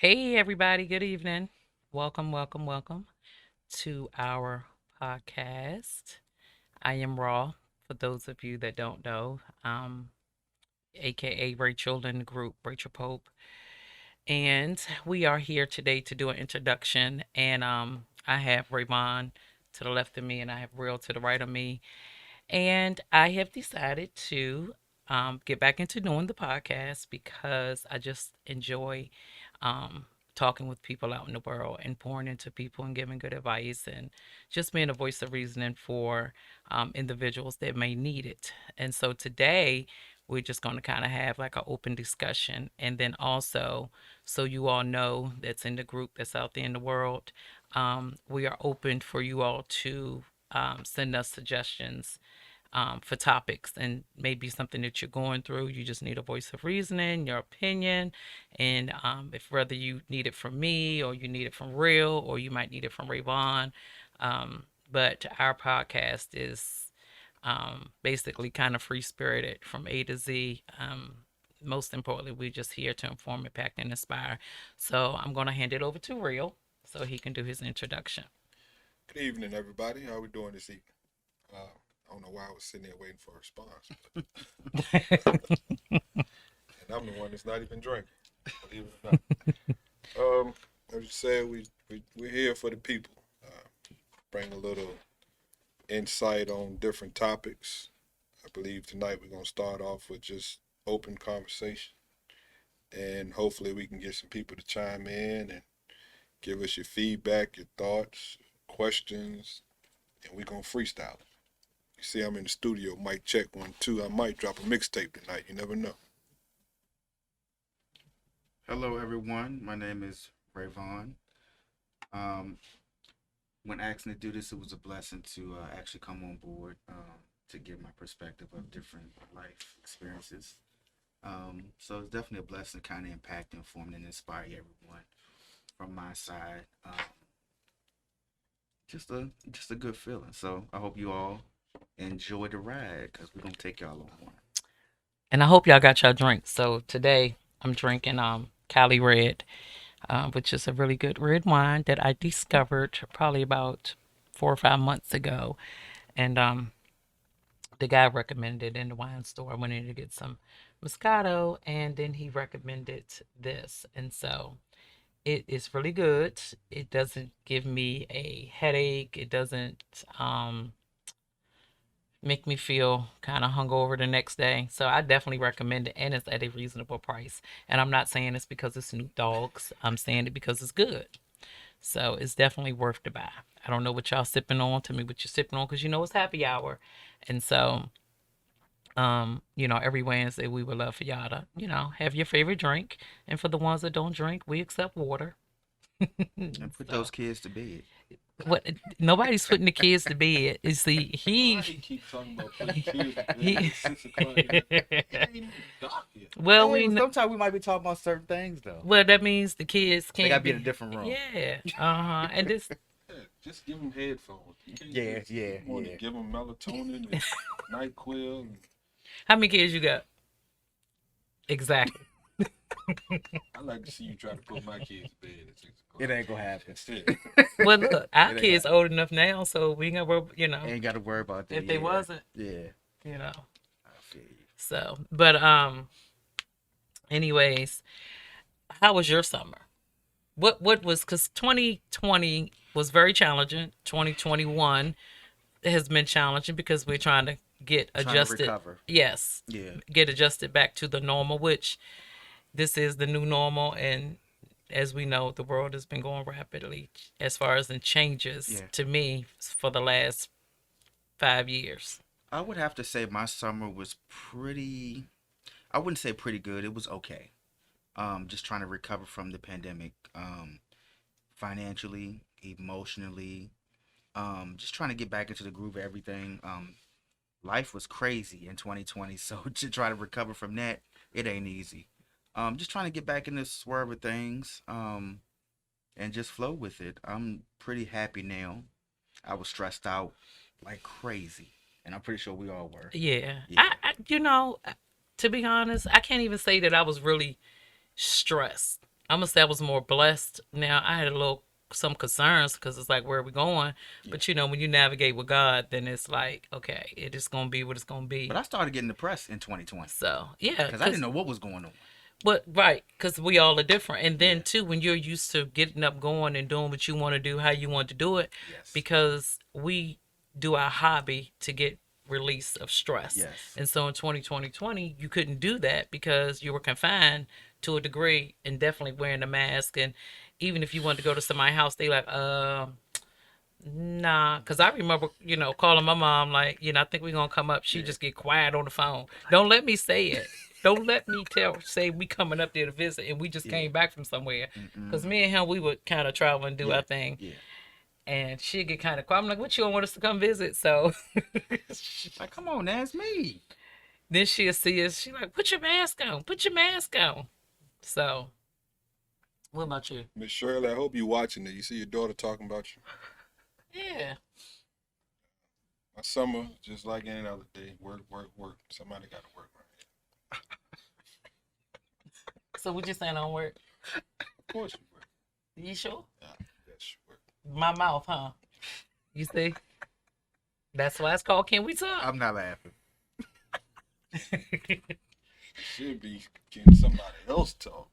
Hey, everybody. Good evening. Welcome to our podcast. I am Raw, for those of you that don't know, aka Rachel in the group, Rachel Pope. And we are here today to do an introduction. And I have Rayvon to the left of me, and I have Real to the right of me. And I have decided to get back into doing the podcast because I just enjoy um, talking with people out in the world and pouring into people and giving good advice and just being a voice of reasoning for individuals that may need it. And so today, we're just going to kind of have like an open discussion. And then also, so you all know that's in the group that's out there in the world, we are open for you all to send us suggestions for topics and maybe something that you're going through. You just need a voice of reasoning, your opinion, and if whether you need it from me or you need it from Real or you might need it from Rayvon. But our podcast is basically kind of free spirited from A to Z. Most importantly, we're just here to inform, impact, and inspire. So I'm going to hand it over to Real so he can do his introduction. Good evening, everybody. How we doing this evening? I don't know why I was sitting there waiting for a response, and I'm the one that's not even drinking. Believe it or not. As you said, we're here for the people. Bring a little insight on different topics. I believe tonight we're gonna start off with just open conversation, and hopefully we can get some people to chime in and give us your feedback, your thoughts, questions, and we're gonna freestyle. You see, I'm in the studio. Mic check 1 2. I might drop a mixtape tonight. You never know. Hello, everyone. My name is Rayvon. Um, when asking to do this, it was a blessing to actually come on board to give my perspective of different life experiences. So it's definitely a blessing to kind of impact, inform, and inspire everyone from my side. Just a good feeling. So I hope you all enjoy the ride because we're gonna take y'all on one. And I hope y'all got your drinks. So today I'm drinking Cali Red, which is a really good red wine that I discovered probably about 4 or 5 months ago. And the guy recommended it in the wine store. I went in to get some Moscato, and then he recommended this. And so it is really good. It doesn't give me a headache. It doesn't make me feel kind of hungover the next day. So I definitely recommend it, and it's at a reasonable price. And I'm not saying it's because it's Snoop Dogg's. I'm saying it because it's good. So it's definitely worth the buy. I don't know what y'all sipping on. Tell me what you're sipping on because you know it's happy hour, and so every Wednesday we would love for y'all to have your favorite drink, and for the ones that don't drink, we accept water. And put So those kids to bed. what? Nobody's putting the kids to bed. You see, Why he keep talking about putting kids to bed he. at 6 o'clock? It ain't even dark yet. Well, Hey, sometimes we might be talking about certain things though. well, that means the kids They gotta can't be in a be. different room. Yeah. Uh-huh. And this. Yeah, just give them headphones. You can't Yeah, just yeah, want to yeah. give them melatonin and NyQuil. How many kids you got? Exactly. I like to see you try to put my kids to bed at 6 o'clock. It ain't gonna happen. That's it. Well, look, our It ain't kids gonna old enough now, so we ain't gonna worry, Ain't got to worry about that. if they Yeah, wasn't, yeah. you know. I feel you. So, but anyways, how was your summer? What was, because 2020 was very challenging. 2021 has been challenging because we're trying to get Trying to adjusted. recover. Yes, Yeah, get adjusted back to the normal, which this is the new normal. And as we know, the world has been going rapidly as far as in changes yeah. to me for the last 5 years. I would have to say my summer was pretty. I wouldn't say pretty good. It was okay. Just trying to recover from the pandemic. Financially, emotionally. Just trying to get back into the groove of everything. Life was crazy in 2020, so to try to recover from that, it ain't easy. Just trying to get back in the swerve of things. And just flow with it. I'm pretty happy now. I was stressed out like crazy, and I'm pretty sure we all were. Yeah. Yeah. To be honest, I can't even say that I was really stressed. I'm gonna say I was more blessed. Now I had a little some concerns because it's like where are we going? Yeah. But you know when you navigate with God, then it's like okay, it is gonna be what it's gonna But be. I started getting depressed in 2020 So yeah, because I didn't cause know what was going on. but right, cause we all are different. And then Yeah. too, when you're used to getting up, going and doing what you want to do, how you want to do it, Yes. because we do our hobby to get release of stress. Yes. And so in 2020, you couldn't do that because you were confined to a degree and definitely wearing a mask. And even if you wanted to go to somebody's house, they like, nah. Cause I remember, calling my mom like, I think we're gonna come up. She Yeah. just get quiet on the phone. Don't let me say it. Don't let me say we coming up there to visit and we just Yeah. came back from somewhere. Cause Mm-mm. me and him, we would kind of travel and do Yeah. our thing. Yeah. And she'd get kind of quiet. I'm like, what you don't want us to come visit? So Like, come on, that's me. then she'll see us. She like, put your mask on. Put your mask on. So, what about you? Miss Shirley, I hope you're watching it. You see your daughter talking about you. Yeah. My summer, just like any other day, work, work, work. Somebody got to work right So what you saying on work? here. Of course you work. You sure? Yes, you work. My mouth, huh? You see? That's why it's called Can We Talk? I'm not laughing. Should be getting somebody else talk.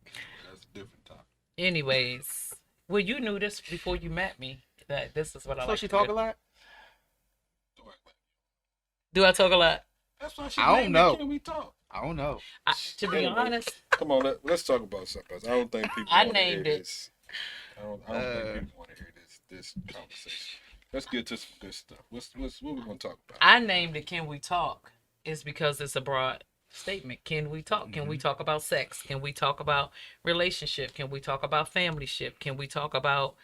But that's a different topic. Anyways, well, you knew this before you met me that this is what I So like she to talk do. a lot? Don't act like- Do I talk a lot? That's why she I don't named know. it Can We Talk? I don't know. To be Anyway. honest, Come on, let's talk about something else. I don't think people I want to hear named it. this. I don't think people want to hear this conversation. Let's get to some good stuff. What we gonna talk about? I named it Can We Talk is because it's a broad statement. Can we talk? Can we talk about sex? Can we talk about relationship? Can we talk about family ship? Can we talk about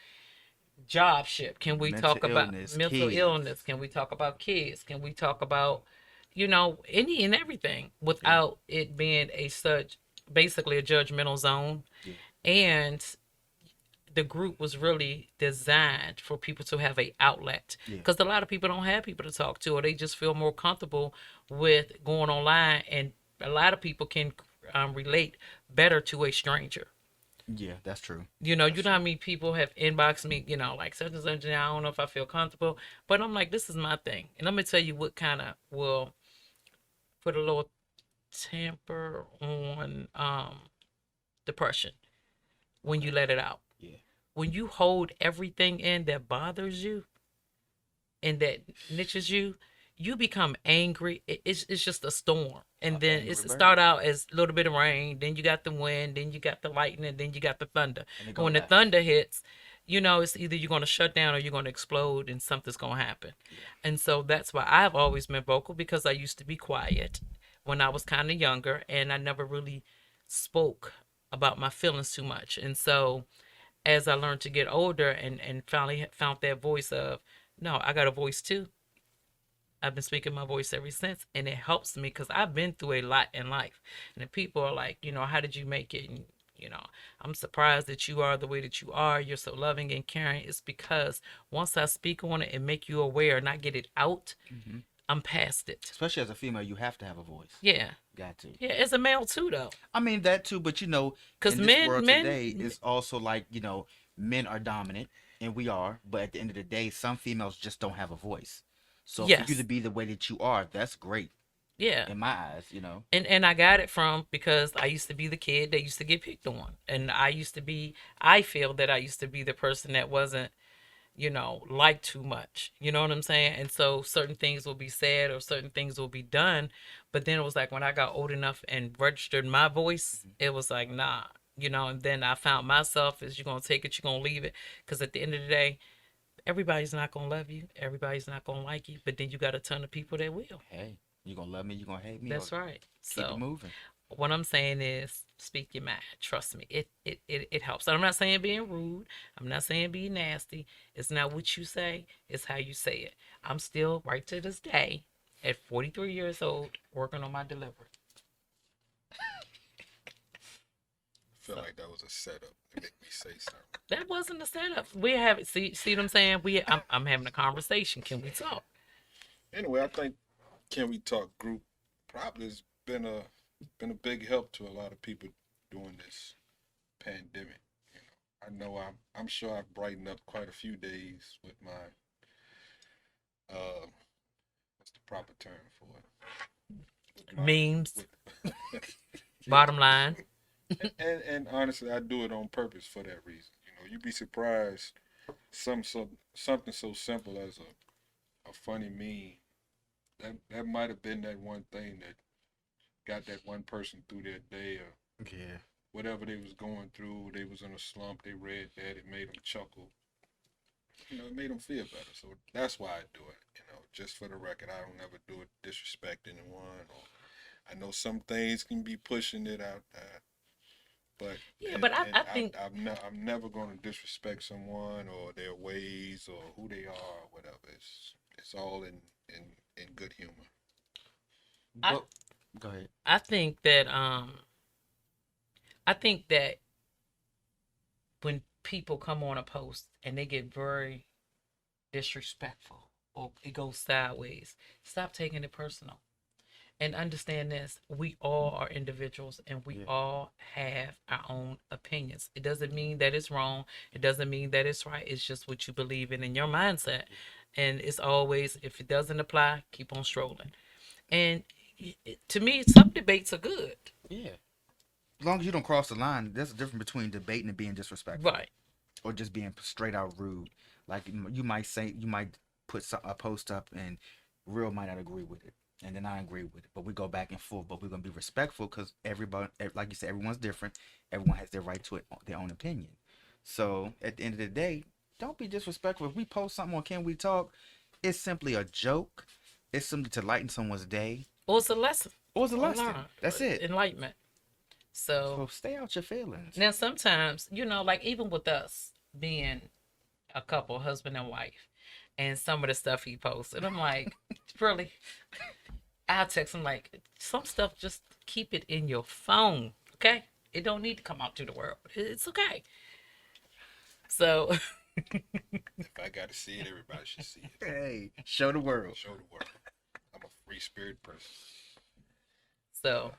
job ship? Can we Mental talk about illness, mental kids. illness? Can we talk about kids? Can we talk about, any and everything without it being a such basically a judgmental zone? Yeah. And the group was really designed for people to have a outlet Yeah. because a lot of people don't have people to talk to or they just feel more comfortable with going online, and a lot of people can relate better to a stranger. Yeah, that's true. You know how many people have inboxed me, like such and such, and I don't know if I feel comfortable, but I'm like, this is my thing, and let me tell you what kind of will put a little temper on depression when you let it out. Yeah. When you hold everything in that bothers you and that niches you, you become angry. It's just a storm. And then Angry it's bird. start out as a little bit of rain, then you got the wind, then you got the lightning, then you got the thunder. And it And go when the left. thunder hits, it's either you're going to shut down or you're going to explode and something's going to happen. And so that's why I've always been vocal, because I used to be quiet when I was kind of younger and I never really spoke about my feelings too much. And so as I learned to get older and finally found that voice of, no, I got a voice too. I've been speaking my voice ever since, and it helps me because I've been through a lot in life. And if people are like, how did you make it? And, I'm surprised that you are the way that you are. You're so loving and caring. It's because once I speak on it and make you aware and I get it out, Hmm. I'm past it. Especially as a female, you have to have a voice. Yeah. Got to. Yeah. As a male too, though. I mean that too, but Because in this world men, today, it's also like men are dominant, and we are. But at the end of the day, some females just don't have a voice. So for you yes. to be the way that you are, that's great Yeah. in my eyes. And I got it from because I used to be the kid that used to get picked on. And I feel that I used to be the person that wasn't, liked too much. You know what I'm saying? And so certain things will be said or certain things will be done. But then it was like when I got old enough and registered my voice, it was like, nah, and then I found myself is you're going to take it, you're going to leave it. Because at the end of the day, everybody's not going to love you. Everybody's not going to like you. But then you got a ton of people that will. Hey, you gonna love me, you gonna hate me. That's or right. Keep it So moving. what I'm saying is speak your mind. Trust me. It helps. And I'm not saying being rude. I'm not saying being nasty. It's not what you say, it's how you say it. I'm still right to this day at 43 years old working on my delivery. I feel like that was a setup to make me say something. That wasn't a setup. We have see what I'm saying? I'm having a conversation. Can we talk? Anyway, I think Can We Talk group probably has been a big help to a lot of people doing this pandemic. I know I'm sure I've brightened up quite a few days with my uh what's the proper term for it? With my Memes, with yeah. bottom line. And honestly, I do it on purpose for that reason. You'd be surprised something so simple as a funny meme that might have been that one thing that got that one person through their day or Yeah. whatever they was going through. They was in a slump. They read that. It made them chuckle. It made them feel better. So that's why I do it. Just for the record, I don't ever do it disrespect anyone. Or I know some things can be pushing it out there, but Yeah, but I think I'm never going to disrespect someone or their ways or who they are or whatever. It's all in good humor. I But go ahead. I think that I think that when people come on a post and they get very disrespectful or it goes sideways, stop taking it personal. And understand this, we all are individuals and we Yeah. all have our own opinions. It doesn't mean that it's wrong. It doesn't mean that it's right. It's just what you believe in your mindset. And it's always, if it doesn't apply, keep on strolling. And to me, some debates are good. Yeah. As long as you don't cross the line, there's a difference between debating and being disrespectful, Right. or just being straight out rude. Like you might put a post up and real might not agree with it, and then I agree with it, but we go back and forth. But we're gonna be respectful because everybody, like you said, everyone's different. Everyone has their right to their own opinion. So at the end of the day, don't be disrespectful. If we post something on Can We Talk, it's simply a joke. It's simply to lighten someone's day, Or it's a lesson. or it's a Or lesson. learn. That's it. Enlightenment. So So stay out your feelings. now sometimes, like even with us being a couple, husband and wife, and some of the stuff he posts, and I'm like, really? I'll text him like, some stuff just keep it in your phone, okay? It don't need to come out to the world. It's okay. So If I got to see it, everybody should see it. Hey, show the world. Show the world. I'm a free spirit person. so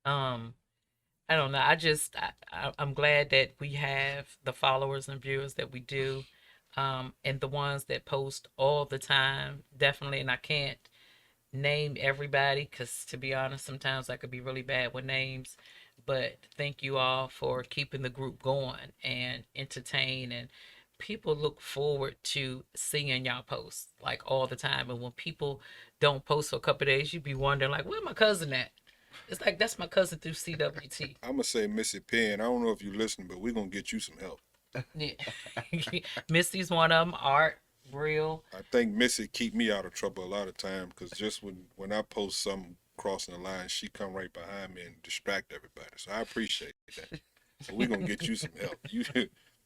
um I don't know. I'm glad that we have the followers and viewers that we do, and the ones that post all the time. Definitely, and I can't name everybody because, to be honest, sometimes I could be really bad with names. But thank you all for keeping the group going and entertain, and people look forward to seeing y'all post like all the time. And when people don't post for a couple of days, you be wondering like, where my cousin at? It's like that's my cousin through CWT. I'm gonna say Missy Penn. I don't know if you listen, but we're gonna get you some help. Yeah. Missy's one of them. Art, real. I think Missy keep me out of trouble a lot of time because just when I post something crossing the line, she come right behind me and distract everybody. So I appreciate that. So we're gonna get you some help.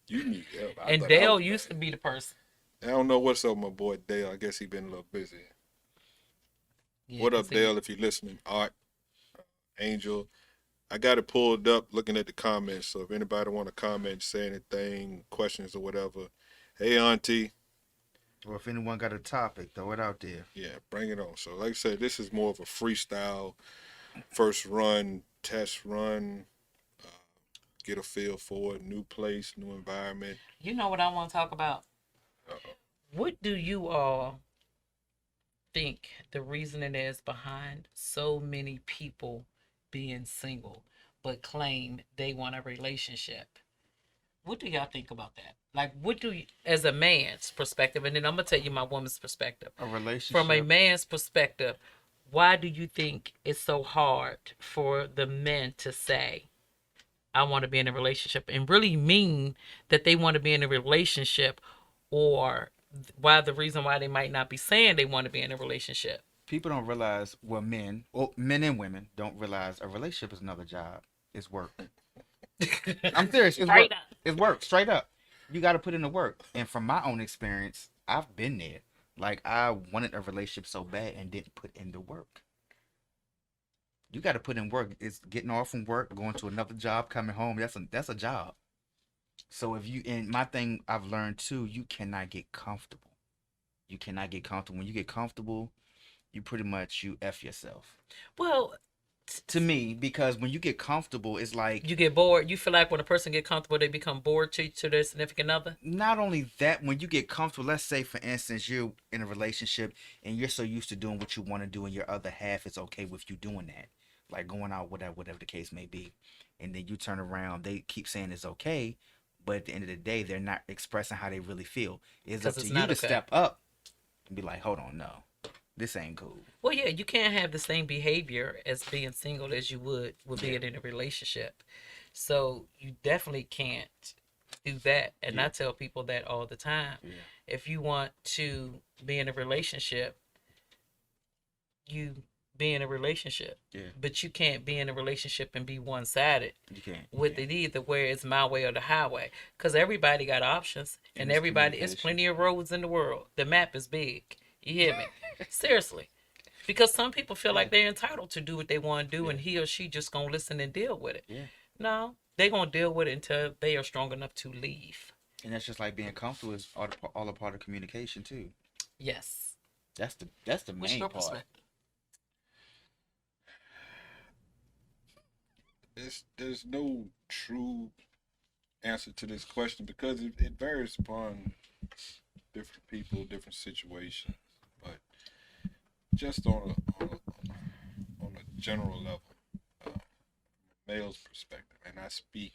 You need help. And I Dale was used to bad. be the person. I don't know what's up with my boy Dale. I guess he been a little busy. Yeah, What 'cause up, Dale? If you're listening, Art, Angel. I got it pulled up looking at the comments. So if anybody want to comment, say anything, questions or whatever, hey Auntie, Or if anyone got a topic, throw it out there. yeah, bring it on. So like I said, this is more of a freestyle, first run, test run, uh, get a feel for it, new place, new environment. You know what I want to talk about? Uh-oh. What do you all think the reasoning is behind so many people being single but claim they want a relationship? What do y'all think about that? Like, what do you, as a man's perspective, and then I'm gonna tell you my woman's perspective. A relationship. From a man's perspective, why do you think it's so hard for the men to say, I want to be in a relationship and really mean that they want to be in a relationship, or why the reason why they might not be saying they want to be in a relationship? People don't realize, well, men and women don't realize a relationship is another job. It's work. I'm serious. It's Straight work. up. It's work. Straight up. You got to put in the work. And from my own experience, I've been there. Like, I wanted a relationship so bad and didn't put in the work. You got to put in work. It's getting off from work, going to another job, coming home. That's a job. So if you, and my thing I've learned too, you cannot get comfortable. You cannot get comfortable. When you get comfortable, you pretty much you F yourself. Well, to me, because when you get comfortable, it's like You get bored. You feel like when a person get comfortable, they become bored to their significant other. not only that, when you get comfortable, let's say for instance you're in a relationship and you're so used to doing what you want to do and your other half is okay with you doing that, like going out, whatever the case may be, and then you turn around, they keep saying it's okay, but at the end of the day they're not expressing how they really feel. It's up Because to it's you not to okay. step up and be like, hold on, no, this ain't cool. Well, yeah, you can't have the same behavior as being single as you would with Yeah. being in a relationship. So you definitely can't do that. And Yeah. I tell people that all the time. Yeah. If you want to be in a relationship, you be in a relationship. Yeah. But you can't be in a relationship and be one sided You can't. with it either, where it's my way or the highway. Because everybody got options, and it's everybody, it's communication. plenty of roads in the world. The map is big. You hear me? Seriously. Because some people feel like they're entitled to do what they want to do, and he or she just gonna listen and deal with it. Yeah. No, they gonna deal with it until they are strong enough to leave. And that's just like being comfortable is all a part of communication too. Yes. That's the What's main your part. perspective? There's no true answer to this question because it varies upon different people, different situations. But just on a general level, uh, male's perspective, and I speak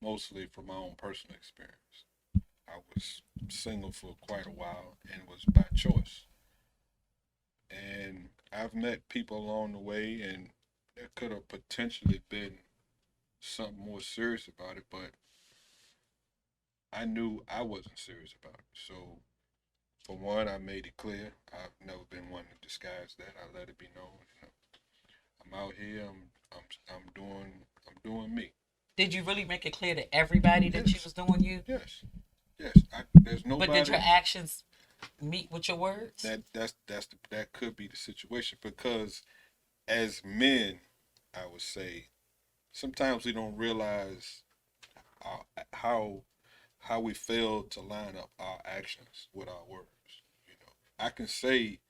mostly from my own personal experience. I was single for quite a while and was by choice. And I've met people along the way, and there could have potentially been something more serious about it, but I knew I wasn't serious about it. So, for one, I made it clear. I've never been one to disguise that. I let it be known. You know, I'm out here. I'm doing me. Did you really make it clear to everybody that you Yes. was doing you? Yes, yes. There's But nobody. did your actions meet with your words? That could be the situation because as men, I would say sometimes we don't realize how we fail to line up our actions with our words. You know, I can say,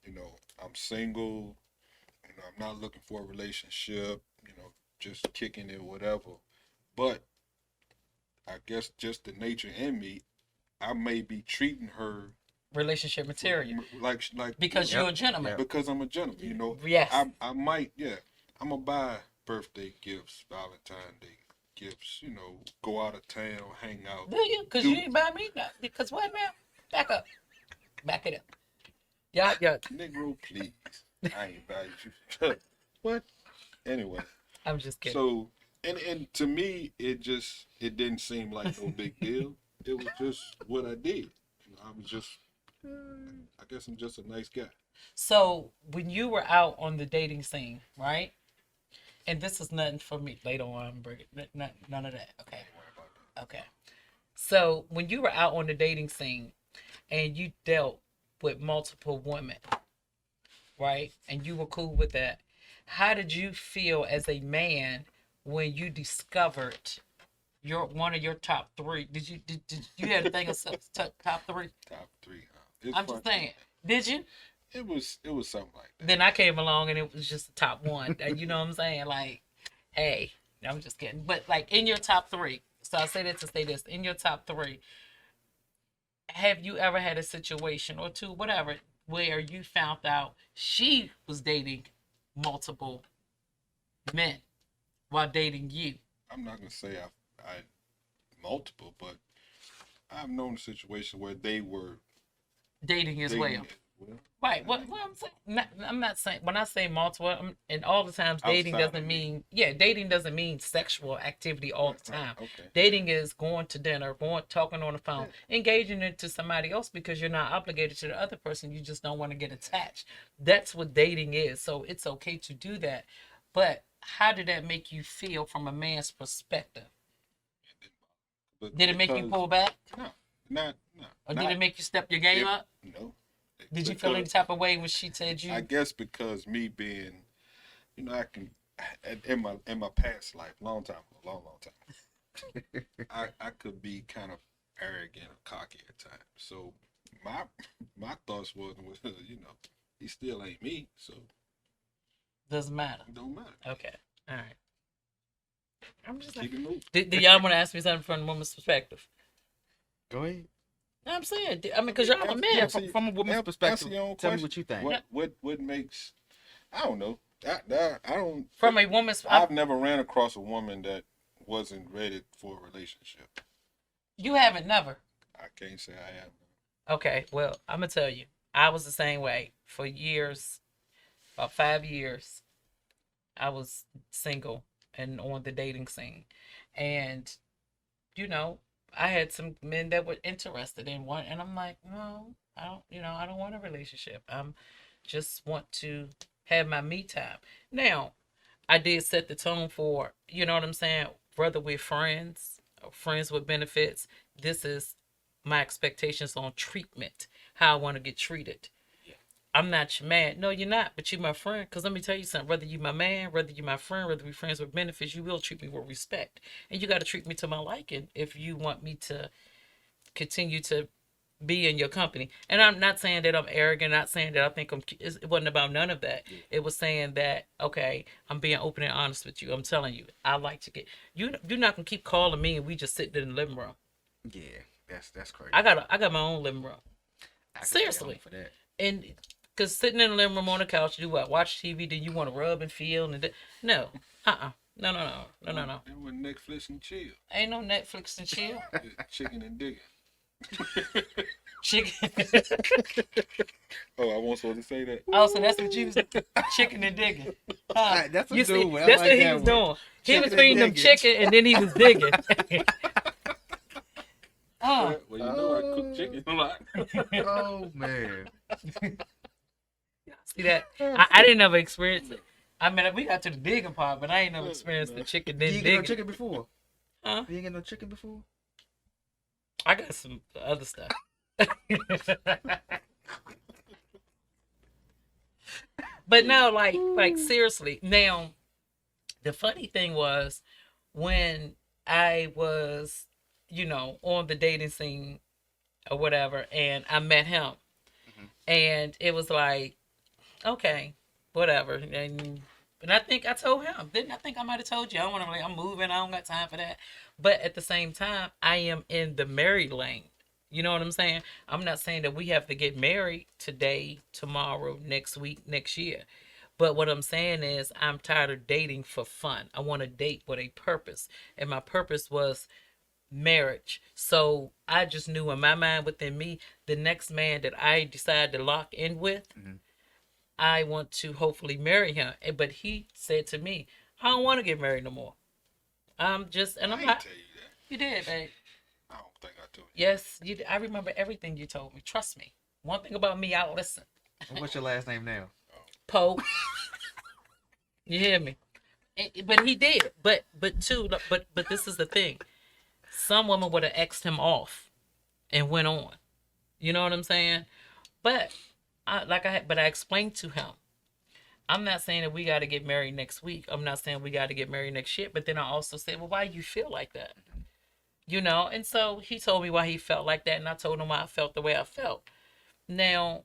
I'm single. I'm not looking for a relationship. Just kicking it, whatever. But I guess just the nature in me, I may be treating her Relationship material. like Because Yep. you're a gentleman. Yep. because I'm a gentleman. Yes. I might, I'm gonna buy birthday gifts, Valentine Day gifts. Go out of town, hang out. Do you? Because you ain't buy me nothing. Because what, man? Back up. Back it up. Yeah. Negro, please. I ain't buy you. What? Anyway, I'm just kidding. so and to me, it didn't seem like no big deal. It was just what I did. I was just, I guess I'm just a nice guy. So when you were out on the dating scene, right? And this is nothing for me later on, Bridget. None of that. Okay. Don't worry about that. Okay. So when you were out on the dating scene and you dealt with multiple women, right? And you were cool with that. How did you feel as a man when you discovered your one of your top three? Did you have a thing of top three? Top three. It's I'm fun. just saying. Did you? It was something like that. Then I came along and it was just the top one. You know what I'm saying? Like, hey, I'm just kidding. But like in your top three, so I say that to say this, in your top three, have you ever had a situation or two, whatever, where you found out she was dating multiple men while dating you? I'm not gonna say I multiple, but I've known a situation where they were Dating as dating well. as well. Right. What I'm saying, I'm not saying when I say multiple, and all the times dating Outside of doesn't me. mean dating doesn't mean sexual activity all the Right, time. okay. Dating is going to dinner, talking on the phone, engaging into somebody else because you're not obligated to the other person. You just don't want to get attached. That's what dating is. So it's okay to do that. But how did that make you feel from a man's perspective? But Did it make you because- pull back, No, no. or did it make you step your game up? No. Did you feel any Because- type of way when she said you? I guess because me being, I can, in my past life, long time, I could be kind of arrogant or cocky at times. So my thoughts was he still ain't me. So Doesn't matter. It don't matter. Okay. All right. I'm just like, Keep it moving. do y'all want to ask me something from a woman's perspective? Go ahead. No, I'm saying, I mean, because y'all a man. Answer- From a woman's perspective, answer your own tell me question. what you think. What makes? I don't know. I don't. From a woman's, I've never ran across a woman that wasn't ready for a relationship. you haven't never. I can't say I have. Okay, well, I'm gonna tell you, I was the same way for years, about 5 years. I was single and on the dating scene, and you know, I had some men that were interested in one, and I'm like, no, I don't, I don't want a relationship. I'm just want to have my me time. Now, I did set the tone for, you know what I'm saying, whether we're friends or friends with benefits, this is my expectations on treatment, how I want to get treated. I'm not your man. No, you're not, but you're my friend. Because let me tell you something. Whether you're my man, whether you're my friend, whether we're friends with benefits, you will treat me with respect. And you got to treat me to my liking if you want me to continue to be in your company. And I'm not saying that I'm arrogant, not saying that I think it wasn't about none of that. It was saying that, okay, I'm being open and honest with you. I'm telling you, I like to get, you're not going to keep calling me and we just sitting in the living room. Yeah, that's crazy. I got my own living room. I can stay home Seriously. for that. And because sitting in the living room on the couch, you do what? Watch TV, then you want to rub and feel. No. No. That was Netflix and chill. Ain't no Netflix and chill. Chicken and digging. Chicken. Oh, I wasn't supposed to say that. Oh, so that's what you was chicken and digging. Huh? That's a You good see, one. I that's like what he that was one. doing. He Chicken was and feeding them digging. chicken and then he was digging. Well, you know I cook chicken a lot. Oh man. See that? I didn't ever experience it. I mean, we got to the digging part, but I ain't never experienced the chicken You then ain't get no digging. chicken before? Huh? You ain't get no chicken before? I got some other stuff. But no, like seriously. Now, the funny thing was when I was, on the dating scene or whatever, and I met him, and it was like, okay, whatever. And I think I told him, didn't I think I might have told you? I don't want to, I'm moving. I don't got time for that. But at the same time, I am in the married lane. You know what I'm saying? I'm not saying that we have to get married today, tomorrow, next week, next year. But what I'm saying is I'm tired of dating for fun. I want to date with a purpose. And my purpose was marriage. So I just knew in my mind within me, the next man that I decide to lock in with, I want to hopefully marry him. But he said to me, I don't want to get married no more. I'm just, and I I'm ain't not. tell you that. You did, babe. I don't think I told you. Yes, you did. I remember everything you told me. Trust me. One thing about me, I listen. What's your last name now? Poe. You hear me? But he did. But this is the thing. Some women would have X'd him off and went on. You know what I'm saying? But I explained to him. I'm not saying that we got to get married next week. I'm not saying we got to get married next year. But then I also said, well, why do you feel like that? And so he told me why he felt like that, and I told him why I felt the way I felt. Now,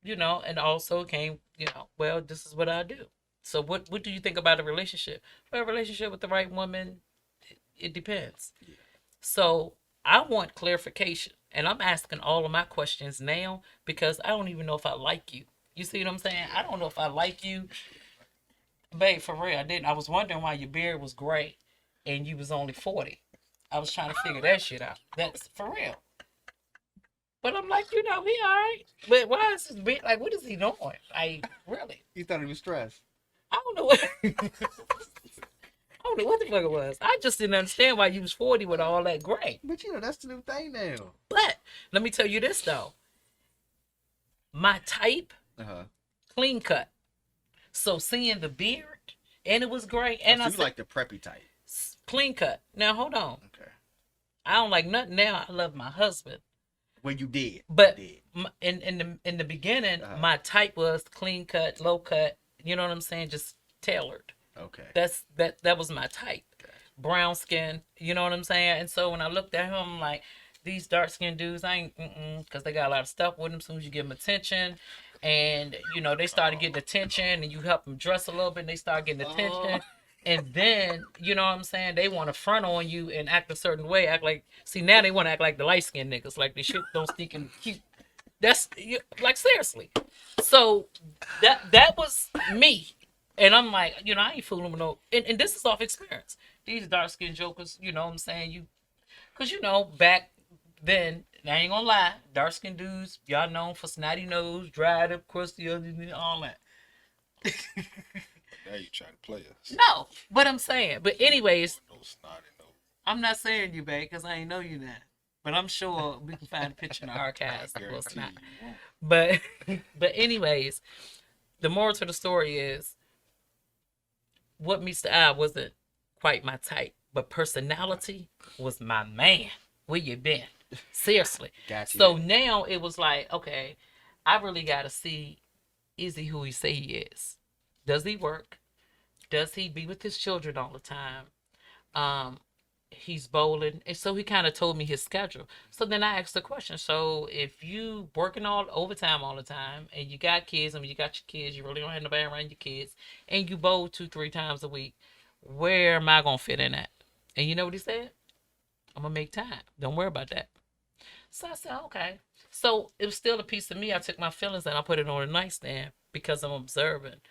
and also came, well, this is what I do. So what do you think about a relationship? Well, a relationship with the right woman, it depends. Yeah. So I want clarification, and I'm asking all of my questions now because I don't even know if I like you. You see what I'm saying? I don't know if I like you. Babe, for real, I didn't. I was wondering why your beard was gray and you was only 40. I was trying to figure that shit out. That's for real. But I'm like, he all right. But why is his beard, like, what is he doing? Like, really? You thought he was stressed. I don't know what. I don't know what the fuck it was. I just didn't understand why you was 40 with all that gray. But that's the new thing now. But let me tell you this though. My type, clean cut. So seeing the beard and it was gray, and So I you said, like the preppy type. clean cut. Now hold on. Okay. I don't like nothing now. I love my husband. Well, you did. But You did. in the beginning, my type was clean cut, low cut. You know what I'm saying? Just tailored. Okay. That was my type. Gotcha. Brown skin. You know what I'm saying? And so when I looked at him, I'm like, these dark skinned dudes, I ain't, because they got a lot of stuff with them. As soon as you give them attention, and they started getting attention, and you help them dress a little bit, and they start getting attention. And then, you know what I'm saying, they want to front on you and act a certain way, act like, see, now they want to act like the light skinned niggas, like they shit don't stink and cute. That's like, seriously. So that was me. And I'm like, I ain't fooling with no, and this is off experience. These dark skinned jokers, you know what I'm saying? Because, back then, I ain't gonna lie, dark skinned dudes, y'all known for snotty nose, dried up, crusty, all that. Now you trying to play us. No, but I'm saying. But anyways, No snotty nose. I'm not saying you, babe, because I ain't know you now. But I'm sure we can find a picture in the archives. I Well, it's guarantee not. you won't. But anyways, the moral to the story is, what meets the eye wasn't quite my type, but personality was my man. Where you been? Seriously. Got you. So now it was like, okay, I really got to see, is he who he say he is? Does he work? Does he be with his children all the time? He's bowling. And so he kind of told me his schedule. So then I asked the question. So if you working all overtime all the time, and you got kids, and when you got your kids, you really don't have nobody around your kids, and you bowl 2-3 times a week, where am I going to fit in at? And you know what he said? I'm going to make time. Don't worry about that. So I said, okay. So it was still a piece of me. I took my feelings and I put it on a nightstand because I'm observing.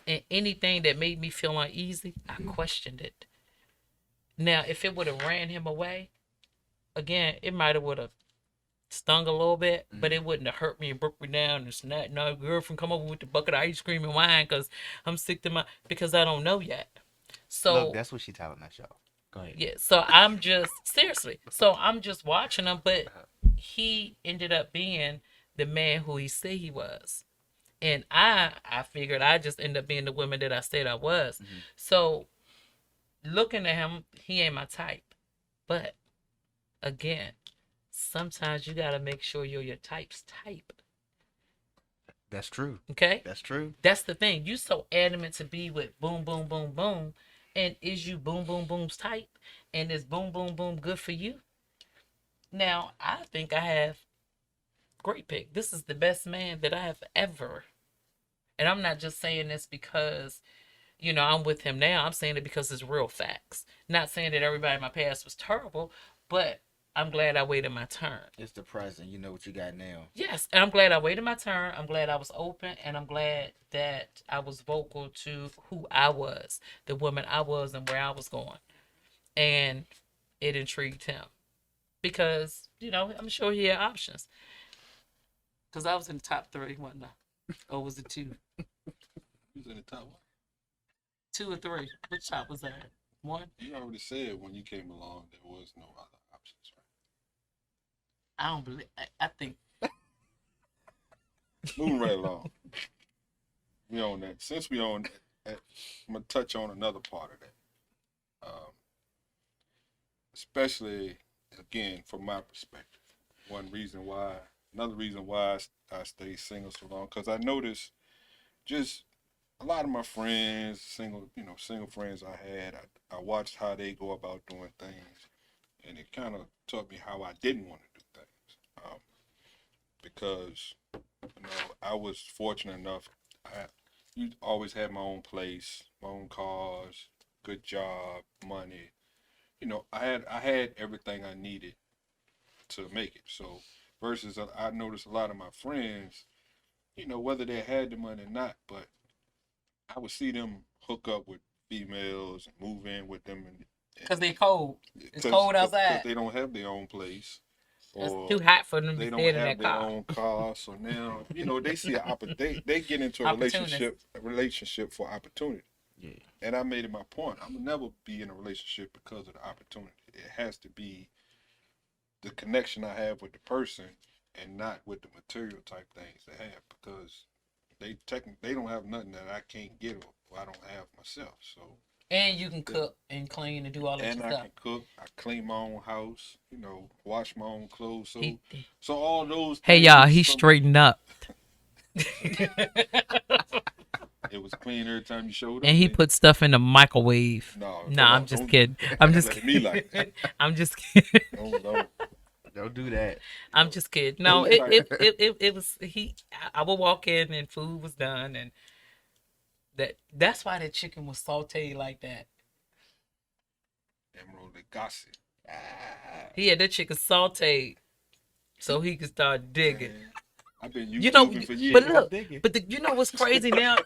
And anything that made me feel uneasy, I questioned it. Now, if it would have ran him away, again, it might have would have stung a little bit, but it wouldn't have hurt me and broke me down. And it's not, no, girlfriend come over with the bucket of ice cream and wine because I'm sick to my, because I don't know yet. So Look, that's what she telling that show. Go ahead. yeah, so I'm just, seriously, so I'm just watching him, but he ended up being the man who he said he was. And I figured I just ended up being the woman that I said I was. Mhm. So looking at him, he ain't my type. But again, sometimes you got to make sure you're your type's type. That's true. Okay? That's true. That's the thing. You so adamant to be with boom, boom, boom, boom. And is you boom, boom, boom's type? And is boom, boom, boom good for you? Now, I think I have great pick. This is the best man that I have ever. And I'm not just saying this because, I'm with him now. I'm saying it because it's real facts. Not saying that everybody in my past was terrible, but I'm glad I waited my turn. It's the present. You know what you got now. Yes, and I'm glad I waited my turn. I'm glad I was open, and I'm glad that I was vocal to who I was, the woman I was, and where I was going. And it intrigued him because, I'm sure he had options. Because I was in the top 3, wasn't I? Or was it 2? Who's in the top one? 2 or 3? Which top was that? 1? You already said when you came along there was no other options, right? I don't believe. I think. Moving right along. We on that. Since we on that, I'm gonna touch on another part of that. Especially again from my perspective. Another reason why I stay single so long, because I noticed just a lot of my friends, single friends I had, I watched how they go about doing things, and it kind of taught me how I didn't want to do things. Because I was fortunate enough. You always had my own place, my own cars, good job, money. I had everything I needed to make it. So versus I noticed a lot of my friends, whether they had the money or not, but I would see them hook up with females and move in with them, and Because they cold. It's cold outside. because they don't have their own place. It's Or too hot for them they to don't stay in have that their car. own car, so now they see they get into a relationship for opportunity. Yeah. And I made it my point. I will never be in a relationship because of the opportunity. It has to be the connection I have with the person, and not with the material type things they have, because they don't have nothing that I can't get or I don't have myself. So. And you can cook and clean and do all that And I stuff. can cook. I clean my own house. Wash my own clothes. So, He- so all those. Hey things, y'all, he's some- straightened up. It was clean every time you showed up. And he man. put stuff in the microwave. No, Nah, I'm just kidding. I'm just Like me kidding. like that. I'm just kidding. Don't Don't do that. I'm just kidding. No, it was he. I would walk in and food was done, and that's why the chicken was sauteed like that. Emerald Lagasse. Ah, He had that chicken sauteed so he could start digging. man. I've been You know, YouTubing for years. but look, digging. but you know what's crazy now?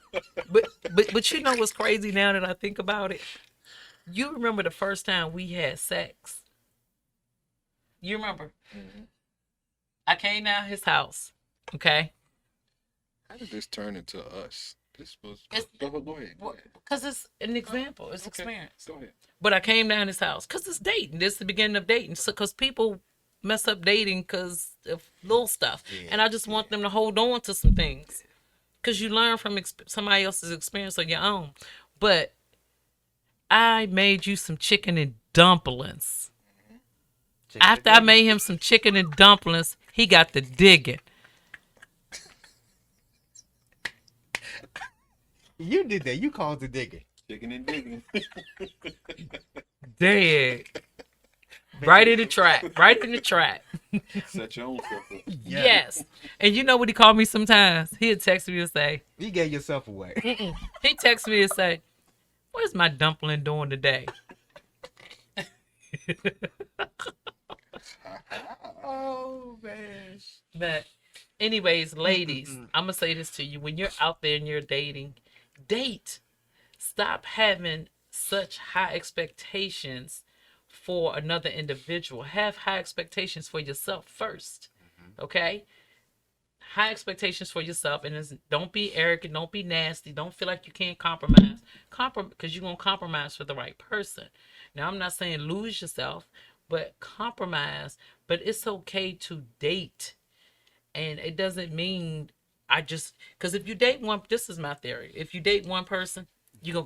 But you know what's crazy now that I think about it? You remember the first time we had sex? You remember? Mhm. I came down his house. Okay. How did this turn into us? This was. It's- Go ahead. Go ahead. Because it's an example, it's Okay. experience. Go ahead. But I came down his house because it's dating. This is the beginning of dating. So, because people mess up dating because of little stuff. Yeah, And I just want them to hold on to some things. Because you learn from somebody else's experience on your own. But I made you some chicken and dumplings. After I made him some chicken and dumplings, he got the digging. You did that. You caused the digging. Digging and digging. Dead. Right in the trap. Right in the trap. Set your own stuff up. Yes. And you know what he called me sometimes? He'd text me and say, You gave yourself away. he texts me and say, "What's my dumpling doing today?" Oh man. But anyways, ladies, I'm gonna say this to you. When you're out there and you're dating, date. Stop having such high expectations for another individual. Have high expectations for yourself first. Okay? High expectations for yourself, and don't be arrogant, don't be nasty, don't feel like you can't compromise. Because you're gonna compromise for the right person. Now, I'm not saying lose yourself, but compromise. But it's okay to date, and it doesn't mean because if you date one, this is my theory. If you date one person,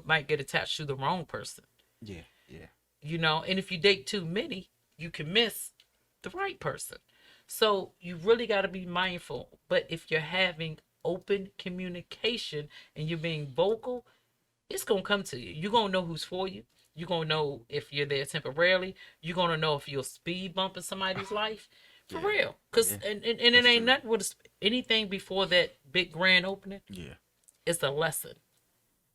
might get attached to the wrong person. Yeah, yeah. And if you date too many, you can miss the right person. So you really got to be mindful. But if you're having open communication and you're being vocal, it's going to come to you. You're going to know who's for you. You're going to know if you're there temporarily. You're going to know if you're speed bumping somebody's life. For Yeah, real. Because yeah. and it That's ain't true. nothing with anything before that big grand opening. Yeah. It's a lesson.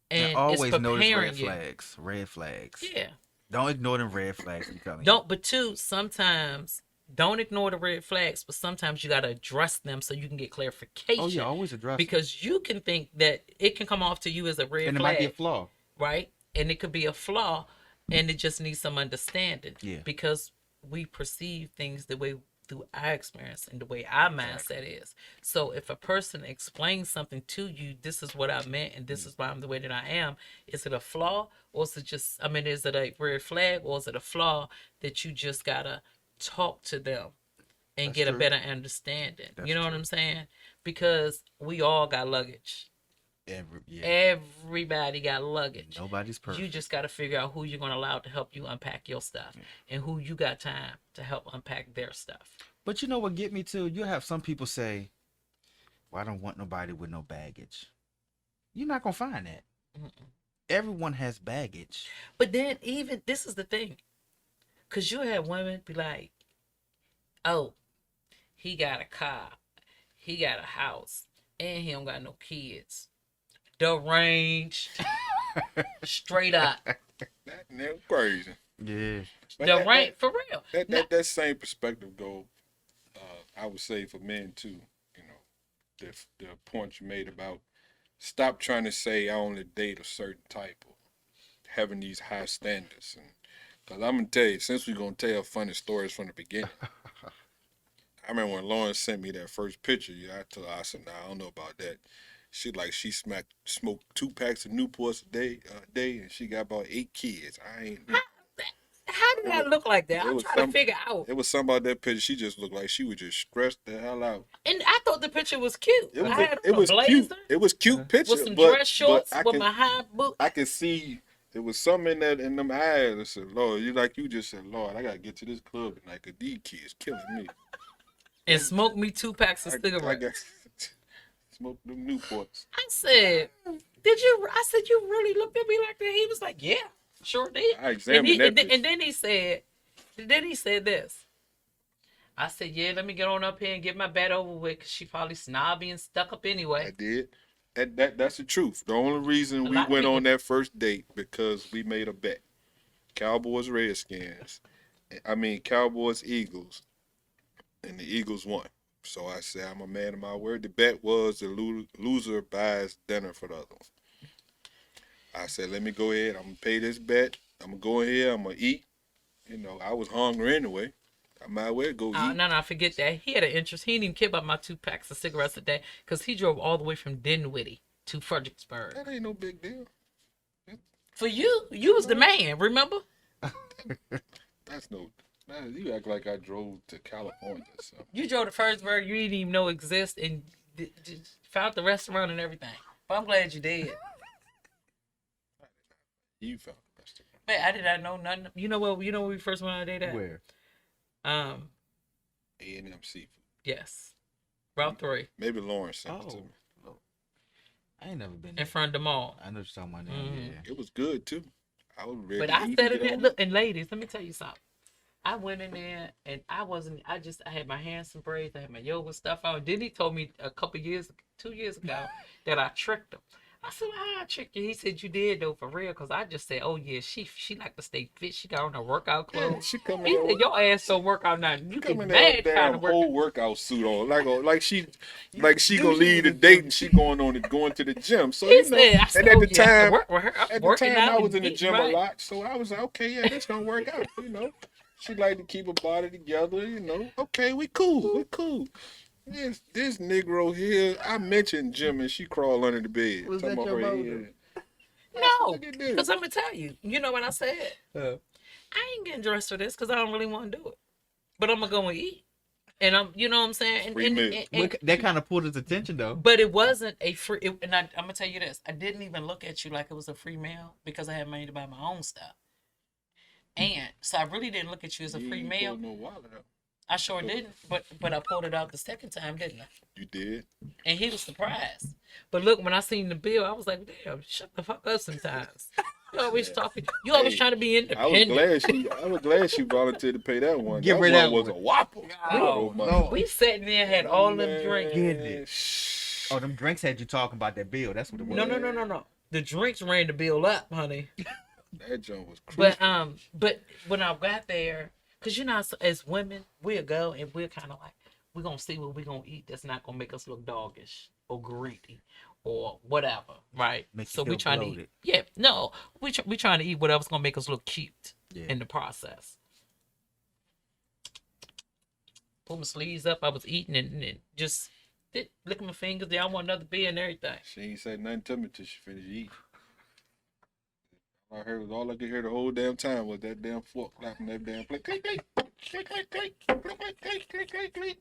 And And always it's notice preparing red you. flags. Red flags. Yeah. Don't ignore them red flags. I'm telling you. Don't, but two, sometimes don't ignore the red flags, but sometimes you got to address them so you can get clarification. Oh yeah, always address it. Because you can think that it can come off to you as a red And it might be a flag, flaw. right? And it could be a flaw, and it just needs some understanding. Yeah. Because we perceive things the way through our experience and the way our mindset is. So if a person explains something to you, this is what I meant, and this is why I'm the way that I am. Is it a flaw, or is it just? I mean, is it a red flag, or is it a flaw that you just gotta talk to them and That's get a true. better understanding? That's You know what true. I'm saying? Because we all got luggage. Everybody got luggage. Nobody's perfect. You just got to figure out who you're going to allow to help you unpack your stuff, and who you got time to help unpack their stuff. But you know what get me to? You have some people say, "Well, I don't want nobody with no baggage." You're not gonna find that. Mm-mm. Everyone has baggage. But then even this is the thing, because you have women be like, "Oh, he got a car, he got a house, and he don't got no kids." The range, straight up. That's crazy. Yeah. But The range, for real. that same perspective go, I would say for men too. You know, the point you made about stop trying to say I only date a certain type or having these high standards. And because I'm gonna tell you, since we're gonna tell funny stories from the beginning. I remember when Lauren sent me that first picture. I told her, I said, "Nah, I don't know about that." She smoked 2 packs of Newports a day, and she got about 8 kids. I ain't. How did that look like that? It I'm was trying to figure out. It was something about that picture. She just looked like she was just stressed the hell out. And I thought the picture was cute. It was I had it a was blazer cute. It was cute picture, with some but dress shorts I with can my high boot. I can see there was something in them eyes. I said, "Lord, you just said, Lord, I gotta get to this club tonight 'cause these kids killing me." And smoked me 2 packs of I cigarettes. got smoke them Newports. I said, "Did you?" I said, "You really looked at me like that?" He was like, "Yeah, sure did." I examined that. And then he said this. I said, yeah, let me get on up here and get my bet over with, because she probably snobby and stuck up I anyway. did. That's the truth. The only reason A we lot of went people. on that first date because we made a bet. Cowboys Redskins. I mean Cowboys Eagles, and the Eagles won. So I said I'm a man of my word. The bet was the loser buys dinner for the other one. I said let me go ahead. I'm gonna pay this bet. I'm gonna go ahead. I'm gonna eat. You know I was hungry anyway. I might as well go eat. No, forget that. He had an interest. He didn't even care about my 2 packs of cigarettes a day because he drove all the way from Dinwiddie to Fredericksburg. That ain't no big deal. For you was the man, remember? That's no. You act like I drove to California or something. You drove to Fredericksburg you didn't even know exist and just found the restaurant and everything. But I'm glad you did. You found the best of it. Man, I did not know nothing. You know what? You know when we first went on a date at? Where? A&M Seafood. Yes. Route 3 Maybe Lauren sent it to Oh. me. I ain't never been in there. front of the mall. I know what you're talking about now. Mhm. Yeah. It was good too. I was ready But to I eat said and it get there. on. Look, and ladies, let me tell you something. I went in there and I had my hands and braids, I had my yoga stuff on. Then he told me 2 years ago, that I tricked him. I said, "How I tricked you?" He said, "You did though, for real." Because I just said, "Oh yeah, she like to stay fit. She got on her workout Yeah, clothes." she come in He there, said, "Your ass don't work out nothing. You come get in there with mad trying to damn work whole out." workout suit on, like she You gonna should leave the be date and she going to the gym. So He you know, said, "I said, and at oh the yeah, I time, work with her. I'm at the working time out I was and in the eating gym a right." lot, so I was like, okay, yeah, this gonna work out. You know, she like to keep her body together. You know, okay, we cool. This Negro here, I mentioned Jim and she crawl under the bed. Was Talking that about your her motive? head. I said, No, look at this. because I'm gonna tell you. You know what I said? Uh, I ain't getting dressed for this because I don't really want to do it. But I'm gonna go and eat, and you know what I'm saying? Free meal. that kind of pulled his attention though. But it wasn't a free. And I'm gonna tell you this: I didn't even look at you like it was a free meal because I had money to buy my own stuff, and so I really didn't look at you as a You free ain't meal. pulled no wallet out. I sure didn't, but I pulled it out the second time, didn't I? You did. And he was surprised. But look, when I seen the bill, I was like, "Damn, shut the fuck up." Sometimes you always talking. You always Hey, trying to be I was independent. glad she volunteered to pay that one. Give that her one that was one. a whopper. Oh, my no. We sat there, had all them drinks. Get it. Shh. Oh, them drinks had you talking about that bill. That's what it was. No. The drinks ran the bill up, honey. That joint was crazy. But when I got there, cause you know, as women, we'll go and we're kind of like, we're gonna see what we're gonna eat that's not gonna make us look doggish or greedy or whatever, right? Make you So we feel trying to bloated. eat. Yeah, no, we trying to eat whatever's gonna make us look cute Yeah. in the process. Pull my sleeves up. I was eating and just licking my fingers. Then I want another beer and everything. She ain't said nothing to me till she finished eating. All I could hear the whole damn time was that damn fork clapping that damn plate. Click, click, click, click, click, click, click, click, click, click, click.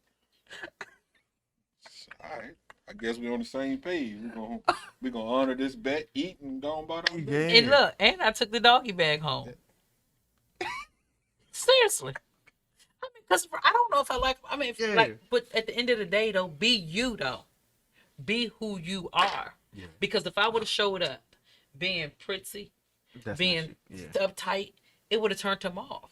All right. I guess we're on the same page. We're gonna honor this bet, eat, and go on about our business. And look, and I took the doggy bag home. Seriously. I mean, because I don't know if I like, I mean, if, Yeah. like, but at the end of the day, though, be you, though. Be who you are. Yeah. Because if I would have showed up being pretty, That's being not shit. uptight, it would have turned him off.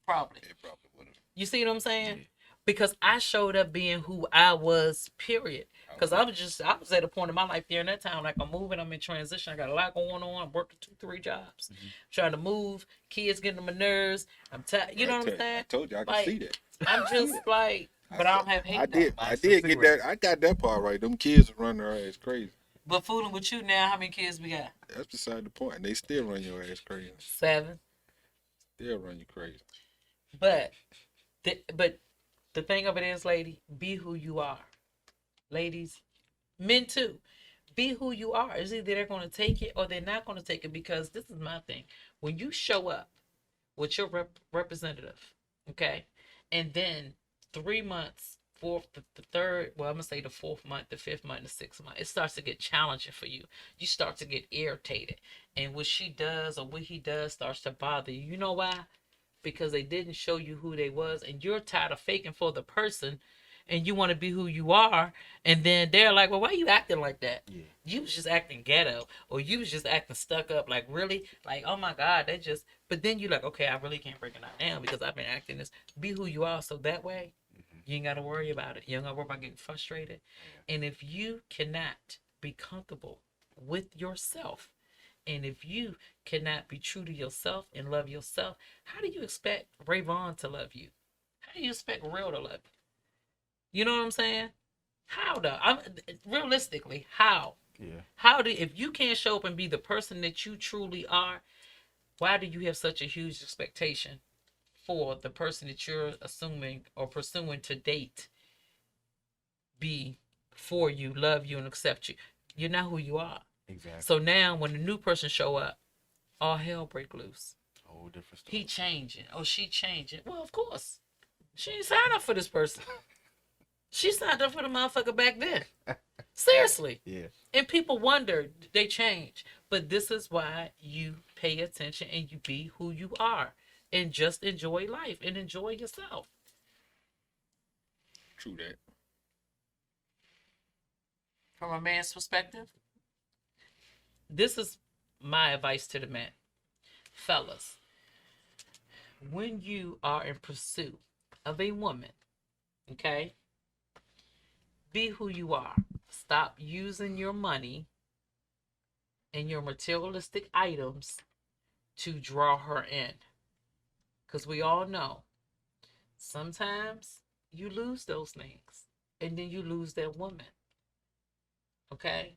Probably. It probably would have. You see what I'm saying? Yeah. Because I showed up being who I was, period. Because I was at a point in my life during that time, like I'm moving, I'm in transition, I got a lot going on, I'm working 2-3 jobs, trying to move, kids getting on my nerves, I'm tired, you know what I'm I saying? told you I could Like, see that. I'm just like, but I don't have hate. I did. though. I did get that. I got that part right. Them kids are running their ass crazy. But fooling with you now, how many kids we got? That's beside the point. And they still run your ass crazy. 7. They'll run you crazy. But the thing of it is, lady, be who you are. Ladies, men too. Be who you are. It's either they're going to take it or they're not going to take it, because this is my thing. When you show up with your representative, okay, and then 3 months, the third, well, I'm going to say the 4th month, the 5th month, the 6th month, it starts to get challenging for you. You start to get irritated. And what she does or what he does starts to bother you. You know why? Because they didn't show you who they was, and you're tired of faking for the person, and you want to be who you are, and then they're like, well, why you acting like that? Yeah. You was just acting ghetto, or you was just acting stuck up. Like, really? Like, oh my God, that just. But then you like, okay, I really can't break it out now because I've been acting this. Be who you are, so that way you ain't got to worry about it. You ain't got to worry about getting frustrated. And if you cannot be comfortable with yourself, and if you cannot be true to yourself and love yourself, how do you expect Rayvon to love you? How do you expect Real to love you? You know what I'm saying? How though? I'm realistically, how? Yeah. How do if you can't show up and be the person that you truly are, why do you have such a huge expectation for the person that you're assuming or pursuing to date be for you, love you, and accept you? You're not who you are. Exactly. So now when the new person show up, all hell break loose. Whole different story. He changing. Oh, she changing. Well, of course. She ain't signed up for this person. She signed up for the motherfucker back then. Seriously. Yeah. And people wonder, they change. But this is why you pay attention and you be who you are. And just enjoy life and enjoy yourself. True that. From a man's perspective, this is my advice to the men. Fellas, when you are in pursuit of a woman, okay, be who you are. Stop using your money and your materialistic items to draw her in. Because we all know sometimes you lose those things and then you lose that woman. Okay?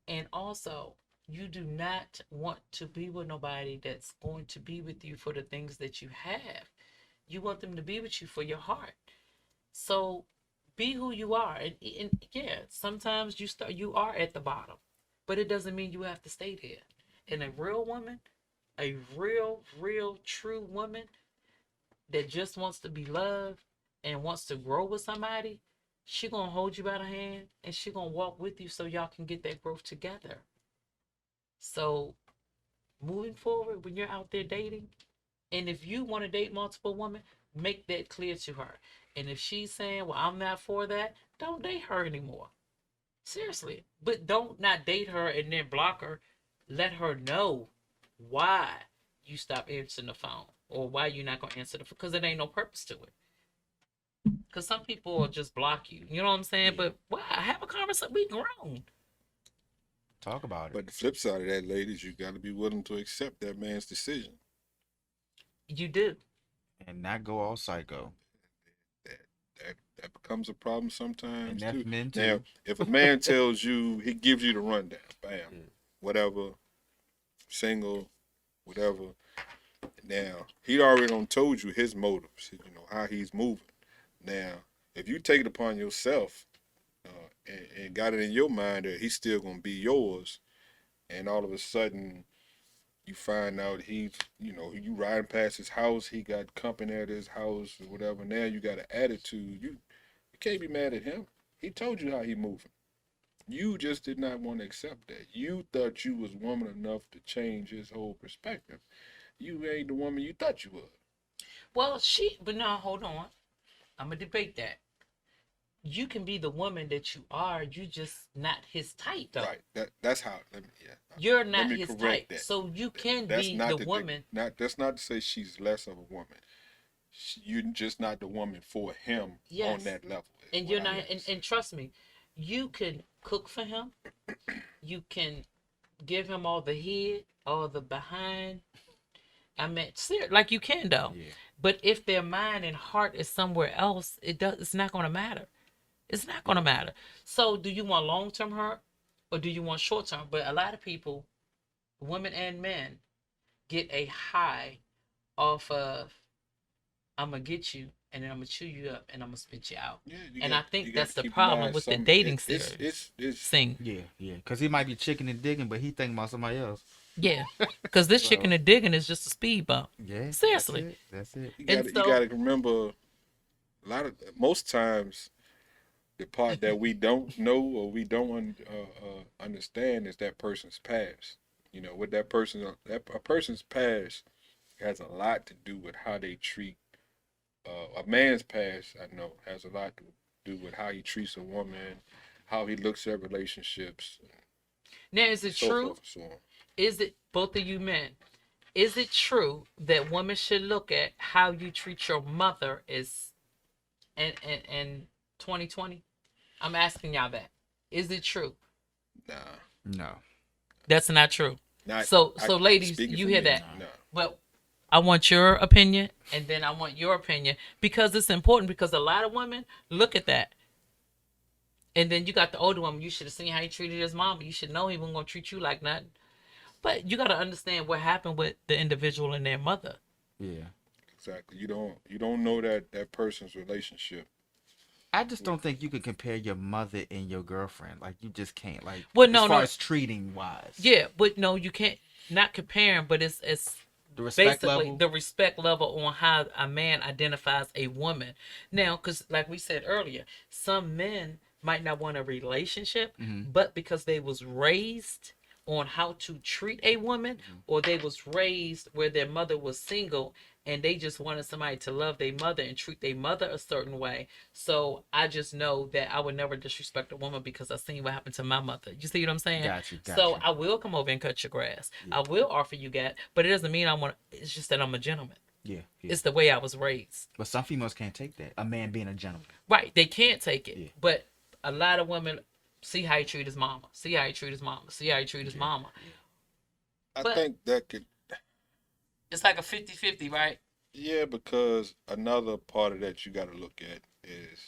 And also, you do not want to be with nobody that's going to be with you for the things that you have. You want them to be with you for your heart. So be who you are. And yeah, sometimes you are at the bottom, but it doesn't mean you have to stay there. And a real woman, a real, true woman that just wants to be loved and wants to grow with somebody, she gonna hold you by the hand and she gonna walk with you so y'all can get that growth together. So moving forward, when you're out there dating, and if you want to date multiple women, make that clear to her. And if she's saying, well, I'm not for that, don't date her anymore. Seriously. But don't not date her and then block her. Let her know why you stop answering the phone or why you're not going to answer the phone, because it ain't no purpose to it. Because some people will just block you. You know what I'm saying? But why? Have a conversation. We grown. Talk about it. But the flip side of that, ladies, you got to be willing to accept that man's decision. You do. And not go all psycho. That becomes a problem sometimes And that's too. men too. Now, if a man tells you, he gives you the rundown, bam, whatever, single, whatever. Now he already done told you his motives, you know how he's moving. Now, if you take it upon yourself and got it in your mind that he's still gonna be yours, and all of a sudden you find out he's, you know, you riding past his house, he got company at his house or whatever. Now you got an attitude. You can't be mad at him. He told you how he moving. You just did not want to accept that. You thought you was woman enough to change his whole perspective. You ain't the woman you thought you was. Well, but no, hold on. I'm going to debate that. You can be the woman that you are. You just not his type, though. Right. That's how. You're not let me his correct type. that. So you can That's be not the woman. That's not to say she's less of a woman. You're just not the woman for him Yes. on that level. And you're not. And trust me, you can cook for him. You can give him all the head, all the behind. I mean, like you can though. Yeah. But if their mind and heart is somewhere else, it's not going to matter. It's not going to matter. So do you want long-term hurt or do you want short-term? But a lot of people, women and men, get a high off of, I'm going to get you and then I'm going to chew you up and I'm going to spit you out. Yeah, and I think that's the keep in problem mind with the some- dating it's- series. it's- Thing. Yeah. Because he might be chicken and digging, but he thinking about somebody else. Yeah. Because this chicken and digging is just a speed bump. Yeah. Seriously. That's it. You And got so- to remember, most times, the part that we don't know or we don't understand is that person's past. You know, with a person's past has a lot to do with how they treat. A man's past, I know, has a lot to do with how he treats a woman, how he looks at relationships, Now, is it so true? forth and so on. Is it, both of you men, is it true that women should look at how you treat your mother is in 2020? I'm asking y'all that. Is it true? Nah, No. That's not true. not. So ladies, speaking you for hear me, that? Nah. But I want your opinion, and then I want your opinion, because it's important, because a lot of women look at that. And then you got the older woman. You should have seen how he treated his mama. You should know he wasn't gonna treat you like nothing. But you got to understand what happened with the individual and their mother. Yeah. Exactly. You don't know that person's relationship. I just don't think you could compare your mother and your girlfriend. Like, you just can't. Like, Well, no, as far no. as treating wise. Yeah, but no, you can't, not comparing, but it's The respect basically level. the respect level on how a man identifies a woman. Now, because like we said earlier, some men might not want a relationship, but because they was raised on how to treat a woman, or they was raised where their mother was single, and they just wanted somebody to love their mother and treat their mother a certain way. So I just know that I would never disrespect a woman because I seen what happened to my mother. You see what I'm saying? Got you. So I will come over and cut your grass. I will offer you that, but it doesn't mean I want. It's just that I'm a gentleman. Yeah. It's the way I was raised. But some females can't take that. A man being a gentleman. Right? They can't take it, Yeah. but a lot of women see how he treat his mama. See how he treat his mama. See how he treat his mama. I But- think that could. It's like a 50-50, right? Yeah, because another part of that you got to look at is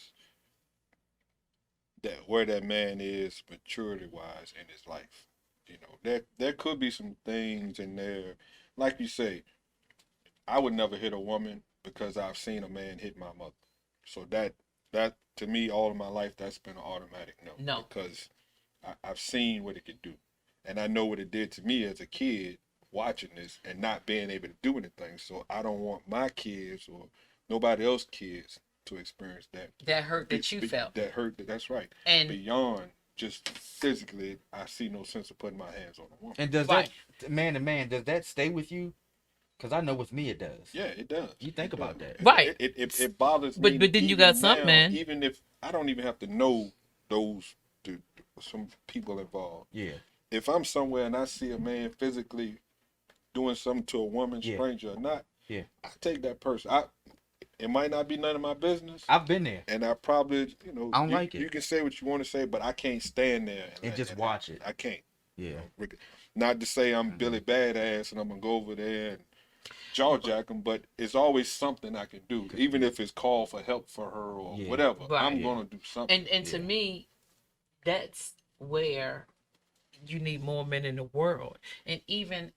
that where that man is maturity wise in his life. You know, there could be some things in there, like you say. I would never hit a woman because I've seen a man hit my mother. So that to me, all of my life, that's been an automatic no. No. Because I've seen what it could do, and I know what it did to me as a kid watching this and not being able to do anything. So I don't want my kids or nobody else's kids to experience that. That hurt that you felt. That hurt. That's right. And Beyond just physically, I see no sense of putting my hands on a woman. And does Right. that, man to man, does that stay with you? Because I know with me it does. Yeah, it does. You think It about does. that. Right. It bothers But- me. but then you even got some now, men- Even if I don't even have to know some people involved. Yeah. If I'm somewhere and I see a man physically doing something to a woman, Yeah. stranger or not, Yeah. I take that person. It might not be none of my business, I've been there. and I probably, I don't you, like it. You can say what you want to say, but I can't stand there And just watch it. I can't. Yeah. Not to say I'm Billy Badass and I'm gonna go over there and jaw jack him, but it's always something I can do, even if it's call for help for her or Yeah. whatever. Right. I'm Yeah. gonna do something. And to Yeah. me, that's where you need more men in the world. And even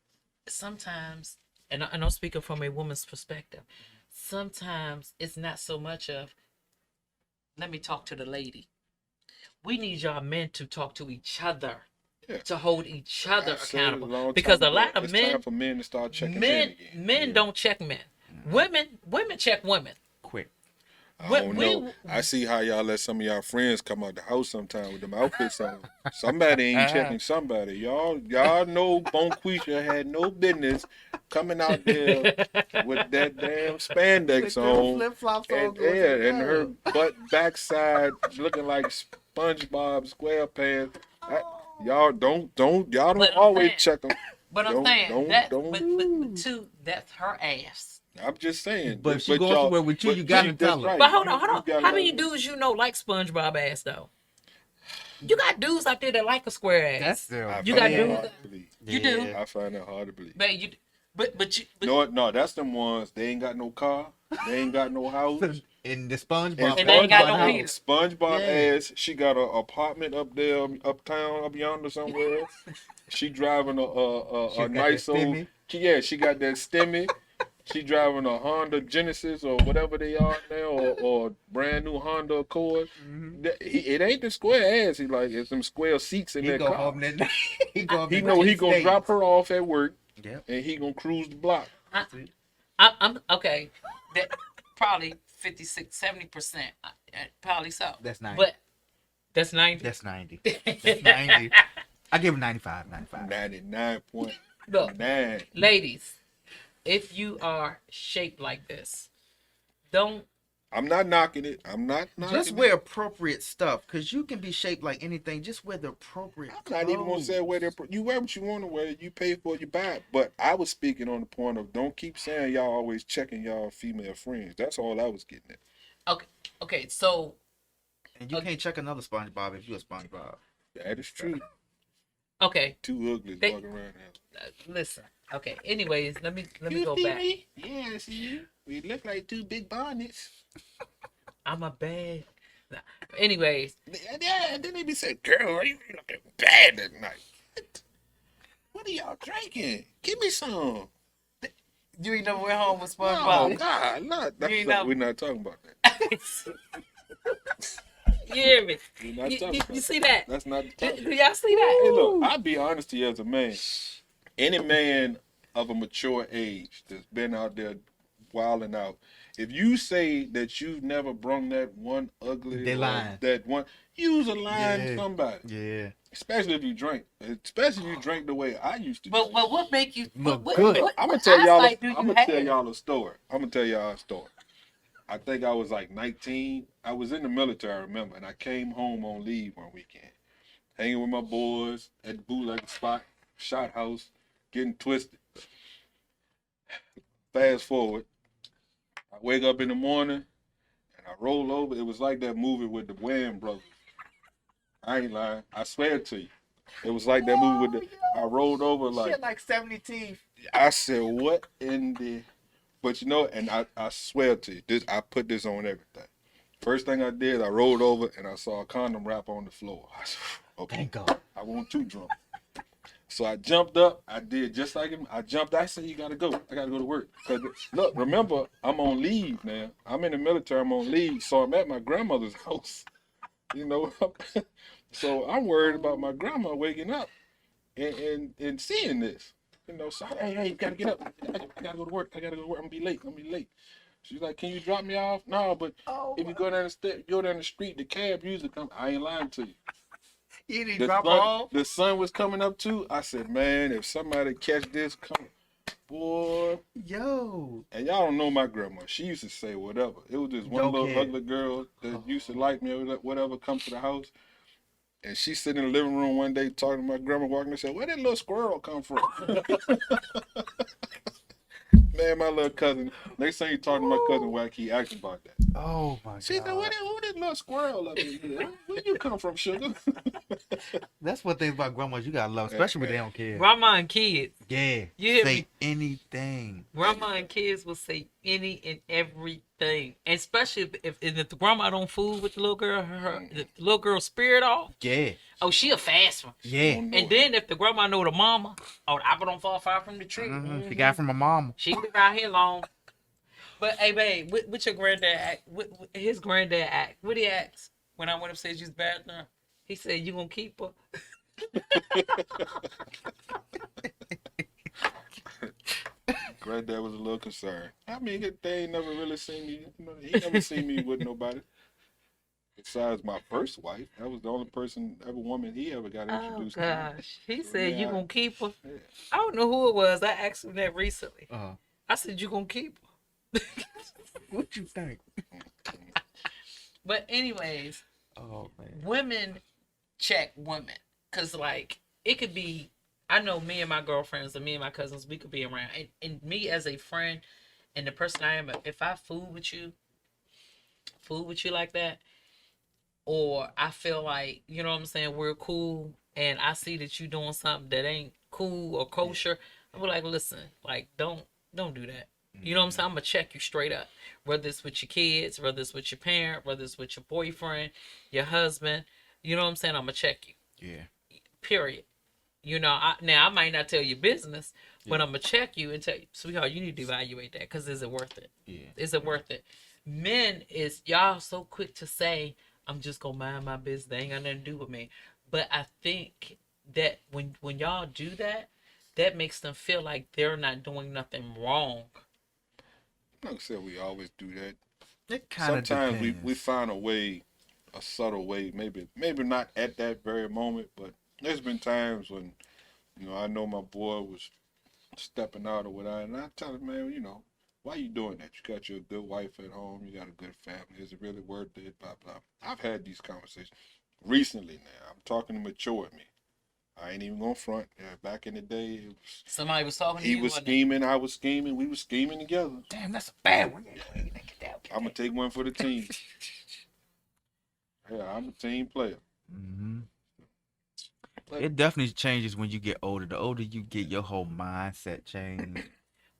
sometimes, and I'm speaking from a woman's perspective, sometimes it's not so much of, let me talk to the lady. We need y'all men to talk to each other, Yeah. to hold each other I've said it a accountable. long Because time a lot ago. of It's men, time for men to start checking in men again. don't check men. Women check women. Quick. I What don't we- know. I see how y'all let some of y'all friends come out the house sometime with them outfits on. Somebody ain't checking somebody. Y'all know Bonquisha had no business coming out there with that damn spandex on. Flip-flops And, yeah, and her butt backside looking like SpongeBob SquarePants. Y'all don't But I'm always saying- check them. But I'm Don't- saying don't- that, don't- but too, that's her ass. I'm just saying. But if she goes somewhere with you, you gotta tell her. But hold You on. gotta How many let her. dudes you know like SpongeBob ass though? You got dudes out there that like a square ass. That's still. I You find got that dudes hard that- to believe. You do. Yeah. I find that hard to believe. But you, but No, that's them ones. They ain't got no car. They ain't got no house. In the SpongeBob. And they ain't got no house. heater. SpongeBob Yeah. ass. She got an apartment up there, uptown, up yonder somewhere. She driving She a got nice that old. Stimmy. Yeah, she got that Stimmy. She driving a Honda Genesis or whatever they are now, or brand new Honda Accord. It ain't the square ass. He like it's some square seats in He that go car. home that he go home He that know he Tuesday. gonna drop her off at work, Yep. and he gonna cruise the block. I'm okay. That probably 56-70%. Probably so. That's 90. But that's 90. That's 90. That's 90. I give him 95. 95. 99.9. Look, ladies, if you are shaped like this, don't I'm not knocking it. I'm not Just knocking wear it. appropriate stuff, cause you can be shaped like anything. Just wear the appropriate I'm not even gonna clothes. say whether you wear what you want to wear. You pay for it, you buy it. But I was speaking on the point of don't keep saying y'all always checking y'all female friends. That's all I was getting at. Okay, okay. So And you okay, can't check another SpongeBob if you're a SpongeBob. That is true. okay. Two uglies They walking around now. listen. Okay. Anyways, let me You go see back. me? Yeah, I see you. We look like two big bonnets. I'm a bad. Nah. Anyways, Yeah, and then they be saying, "Girl, you looking bad that night." What are y'all drinking? Give me some. you ain't never went home with No, SpongeBob. God, not. You ain't That's, never. we're not talking about that. You hear me? We're not You, talking you, about you that. see that? That's not the Do, topic. do y'all see Hey, that? look, I'll be honest to you as a man. Any man of a mature age that's been out there wilding out, if you say that you've never brung that one ugly They or lying. that one, use a line Yeah. somebody. Yeah. Especially if you drink. Especially if you drink the way I used to drink. But what make you Look what, good. I'm gonna what tell y'all. eyesight do I'm you gonna tell have? y'all a story. I'm gonna tell y'all a story. I think I was like 19. I was in the military, I remember, and I came home on leave one weekend, hanging with my boys at the bootleg spot, shot house, getting twisted. Fast forward, I wake up in the morning and I roll over. It was like that movie with the Wayans brothers. I ain't lying. I swear to you. It was like that movie with the. I rolled over She like had like 70 teeth. I said, what in the. But you know, and I swear to you, this I put this on everything. First thing I did, I rolled over and I saw a condom wrap on the floor. I said, okay, Thank God. I want too drunk. So I jumped up. I did just like him. I jumped. I said, you gotta go. I gotta go to work. Cause look, remember, I'm on leave now. I'm in the military. I'm on leave, so I'm at my grandmother's house. You know, so I'm worried about my grandma waking up and seeing this. You know, so hey, you gotta get up. I gotta go to work. I gotta go to work. I'm gonna be late. I'm gonna be late. She's like, can you drop me off? No, but Oh, if you go down go down the street, the cab usually come. I ain't lying to you. you didn't The drop her sun, off? the sun was coming up too. I said, man, if somebody catch this, come, boy. Yo. And y'all don't know my grandma. She used to say whatever. It was just one Don't little care. ugly girl that used to like me or whatever come to the house. And she sitting in the living room one day talking to my grandma walking and said, where did little squirrel come from? Man, my little cousin, next thing you talking to my cousin Wack, he asked about that. Oh my She said, God. who did little squirrel up in here? Where you come from, sugar? That's what things about grandmas you gotta love, especially when they don't care. Grandma and kids. Yeah. You hear Say me? anything. Grandma and kids will say any and everything, and especially if the grandma don't fool with the little girl, the little girl spirit off. Yeah. Oh, she a fast one. Yeah. Don't know And it. then if the grandma know the mama, oh, the apple don't fall far from the tree. She got it from my mama. She been around here long. But hey, babe, what your granddad act? What his granddad act? What he asked when I went upstairs use the bathroom? He said, "You gonna keep her?" Granddad was a little concerned. I mean, they ain't never really seen me. You know, he never seen me with nobody besides my first wife. That was the only person, every woman he ever got Oh introduced to. gosh, he So, said, yeah, "You gonna keep her?" Yeah. I don't know who it was. I asked him that recently. Uh, I said, "You gonna keep her?" what you think? But anyways, Oh man. women check women because like it could be. I know me and my girlfriends and me and my cousins, we could be around, and me as a friend and the person I am. If I fool with you like that, or I feel like you know what I'm saying, we're cool, and I see that you doing something that ain't cool or kosher, I'm like, listen, like don't do that. You know what I'm saying? I'm gonna check you straight up. Whether it's with your kids, whether it's with your parent, whether it's with your boyfriend, your husband. You know what I'm saying? I'm gonna check you. Yeah. Period. You know, now I might not tell you business, but Yeah. I'm gonna check you and tell you, sweetheart, you need to evaluate that because is it worth it? Yeah. Is it worth it? Men is y'all so quick to say, I'm just gonna mind my business. They ain't got nothing to do with me. But I think that when y'all do that, that makes them feel like they're not doing nothing wrong. I'm not gonna say we always do that. It kind of Sometimes depends. we find a way, a subtle way, maybe not at that very moment, but there's been times when, you know, I know my boy was stepping out or whatever, and I tell him, man, you know, Why you doing that? You got your good wife at home. You got a good family. Is it really worth it? Blah blah. I've had these conversations recently. Now I'm talking to mature me. I ain't even gonna front. Yeah, back in the day, it was, Somebody was talking to he you, was wasn't it? scheming, I was scheming, we was scheming together. Damn, that's a bad one. I'm gonna take one for the team. Yeah, I'm a team player. Hmm. But It definitely changes when you get older. The older you get, your whole mindset change,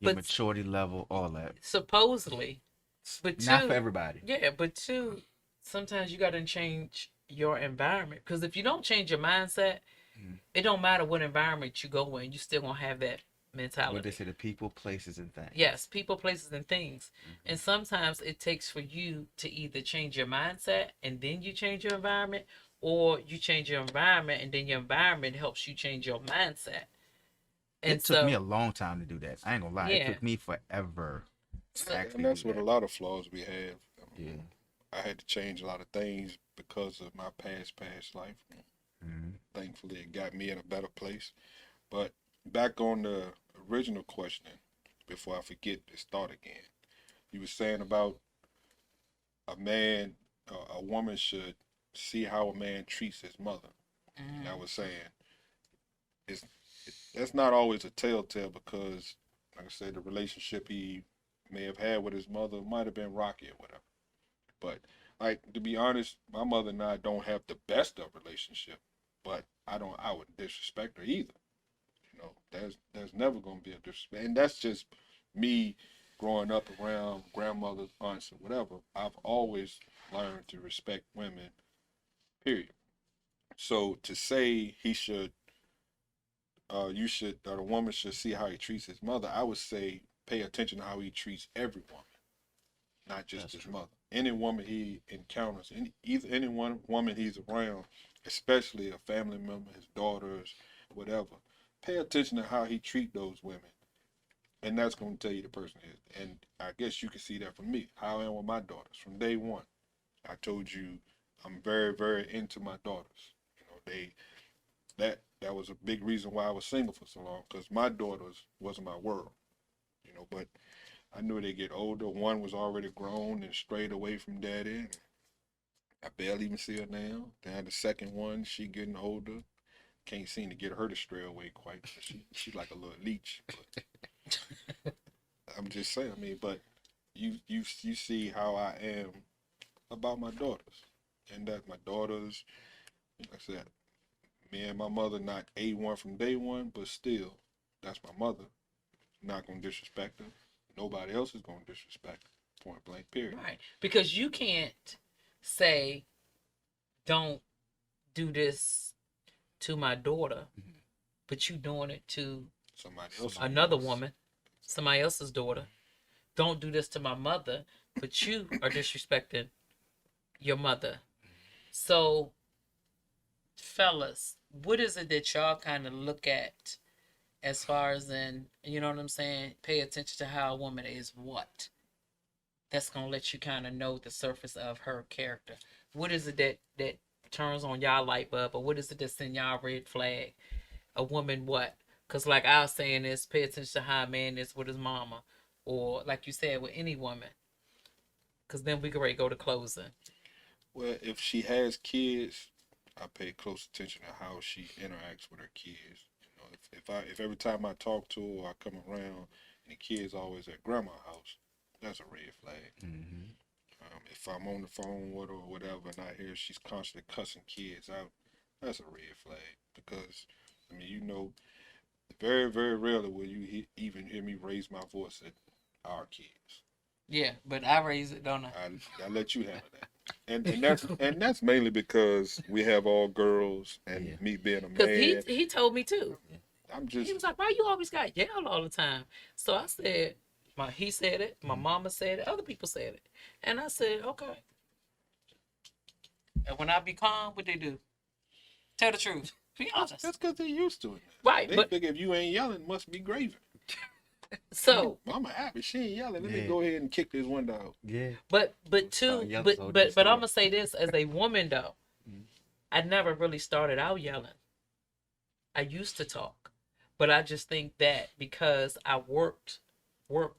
your But maturity level, all that. supposedly, but Not for two, everybody. yeah, but two, sometimes you got to change your environment because if you don't change your mindset, Mhm. it don't matter what environment you go in, you still gonna have that What they mentality. say, the people, places, and things. Yes, people, places, and things. Mhm. And sometimes it takes for you to either change your mindset and then you change your environment, or you change your environment and then your environment helps you change your mindset. And It took me so, a long time to do that. I ain't gonna lie. It yeah. took me forever to So, and actually that's do what a that. lot of flaws we have. Yeah. I had to change a lot of things because of my past life. Hmm. Thankfully, it got me in a better place. But back on the original question, before I forget to start again, you were saying about a man, a woman should see how a man treats his mother. And I was saying, it's that's not always a telltale because, like I said, the relationship he may have had with his mother might have been rocky or whatever. But like to be honest, my mother and I don't have the best of relationship, but I wouldn't disrespect her either. You know, there's never gonna be a disrespect, and that's just me growing up around grandmothers, aunts, or whatever. I've always learned to respect women. Period. So to say he should, you should, or the woman should see how he treats his mother, I would say pay attention to how he treats every woman, not just That's his true. mother. Any woman he encounters, any one woman he's around, especially a family member, his daughters, whatever. Pay attention to how he treat those women, and that's going to tell you the person is. And I guess you can see that from me. How I am with my daughters from day one. I told you I'm very, very into my daughters. You know, that was a big reason why I was single for so long because my daughters wasn't my world. You know, but I knew they get older. One was already grown and strayed away from daddy. I barely even see her now. Then the second one, she getting older. Can't seem to get her to stray away quite. She's like a little leech. But I'm just saying. I mean, but you see how I am about my daughters, and that my daughters, like I said, me and my mother not A1 from day one, but still, that's my mother. Not gonna disrespect her. Nobody else is gonna disrespect her. Point blank. Period. right. Because you can't say, don't do this to my daughter, Mhm. but you doing it to Somebody else. Somebody another else. woman, somebody else's daughter. Don't do this to my mother, but you are disrespecting your mother. So, fellas, what is it that y'all kind of look at as far as in, you know what I'm saying? Pay attention to how a woman is what? That's gonna let you kind of know the surface of her character. What is it that turns on y'all light bulb, or what is it that send y'all red flag? A woman what? Because like I was saying is pay attention to how a man is with his mama, or like you said with any woman. Because then we can ready to go to closing. Well, if she has kids, I pay close attention to how she interacts with her kids. You know, if every time I talk to her or I come around and the kids always at grandma's house, that's a red flag. Hmm. If I'm on the phone with her or whatever and I hear she's constantly cussing kids out, that's a red flag. Because, I mean, you know, very, very rarely will you even hear me raise my voice at our kids. Yeah, but I raise it, don't I? I let you handle that. And that's mainly because we have all girls and Yeah. me being a Because man, he told me too. I'm He just was like, "Why you always got yelled all the time?" So I said, he said it, my mama said it, other people said it, and I said, okay. And when I be calm, what they do? Tell the truth. Be honest. that's because they're used to it. Right, They but figure if you ain't yelling, it must be gravy. so, Mama happy, she ain't yelling. Let me Yeah. go ahead and kick this window out. Yeah. but Start too, yelling, but so but just but I'm start. gonna say this as a woman though, Mhm. I never really started out yelling. I used to talk, but I just think that because I worked work,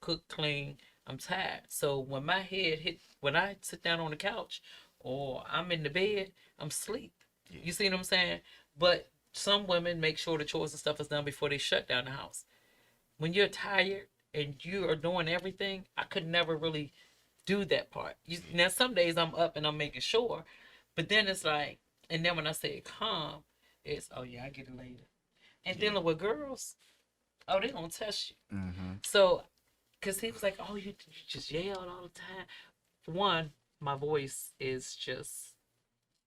cook, clean. I'm tired. So when my head hit, when I sit down on the couch or I'm in the bed, I'm asleep. Yeah. You see what I'm saying? But some women make sure the chores and stuff is done before they shut down the house. When you're tired and you are doing everything, I could never really do that part. Now some days I'm up and I'm making sure, but then it's like, and then when I say calm, it's oh yeah, I get it later. And Yeah. dealing with girls, oh they gonna test you. Mm-hmm. So, cause he was like, oh you just yell all the time. For one, my voice is just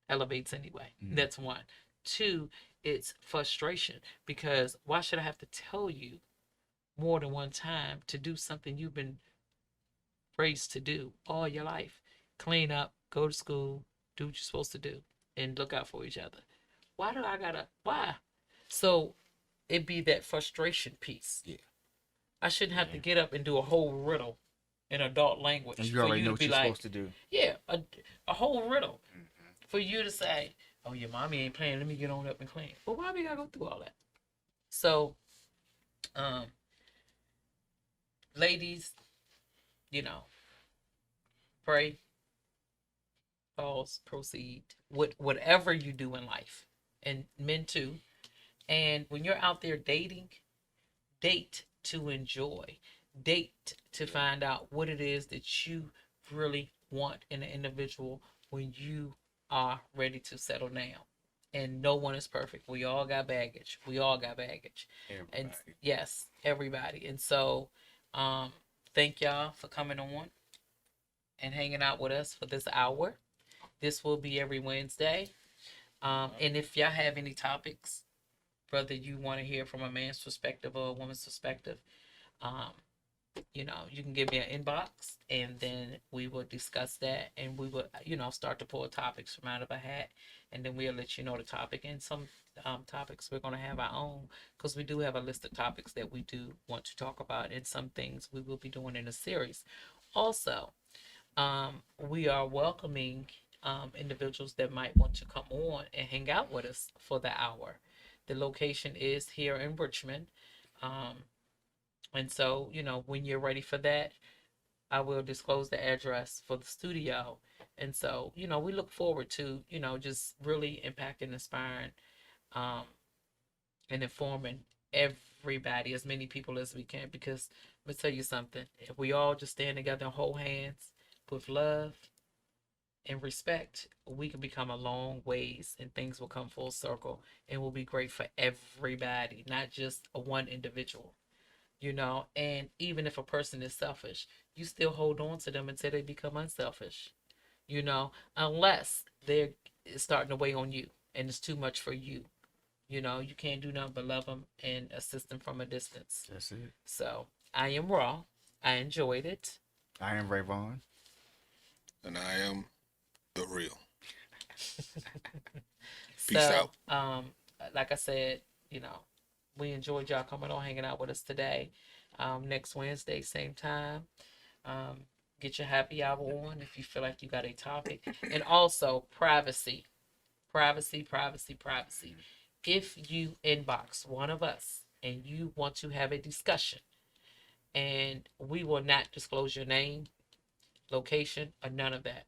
elevates anyway. Mm-hmm. That's one. Two, it's frustration because why should I have to tell you more than one time to do something you've been raised to do all your life? Clean up, go to school, do what you're supposed to do, and look out for each other. Why do I gotta? Why? So it be that frustration piece. Yeah. I shouldn't have to Yeah. get up and do a whole riddle in adult And language you for already you know to what be you're like, supposed to do. yeah, a whole riddle Mm-hmm. for you to say, oh, your mommy ain't playing. Let me get on up and clean. But why we gotta go through all that? So, um, ladies, you know, pray, pause, proceed with whatever you do in life, and men too. And when you're out there dating, date to enjoy, date to find out what it is that you really want in an individual when you are ready to settle down. And no one is perfect. We all got baggage. We all got baggage. Everybody. And yes, everybody. And so, um, thank y'all for coming on and hanging out with us for this hour. This will be every Wednesday. And if y'all have any topics, whether you want to hear from a man's perspective or a woman's perspective, um, you can give me an inbox and then we will discuss that and we will, start to pull topics from out of a hat and then we'll let you know the topic. And some topics we're going to have our own because we do have a list of topics that we do want to talk about and some things we will be doing in a series. Also, we are welcoming individuals that might want to come on and hang out with us for the hour. The location is here in Richmond. Um, and so, when you're ready for that, I will disclose the address for the studio. And so, we look forward to, just really impacting, inspiring, um, and informing everybody, as many people as we can. Because let me tell you something, if we all just stand together and hold hands with love and respect, we can become a long ways and things will come full circle and will be great for everybody, not just a one individual. And even if a person is selfish, you still hold on to them until they become unselfish, unless they're starting to weigh on you and it's too much for you. You can't do nothing but love them and assist them from a distance. That's it. So I am Raw. I enjoyed it. I am Ray Vaughn. And I am the real. Peace So, out. like I said, we enjoyed y'all coming on, hanging out with us today. Next Wednesday, same time. Um, get your happy hour on if you feel like you got a topic. And also, privacy. Privacy, privacy, privacy. If you inbox one of us and you want to have a discussion, and we will not disclose your name, location, or none of that.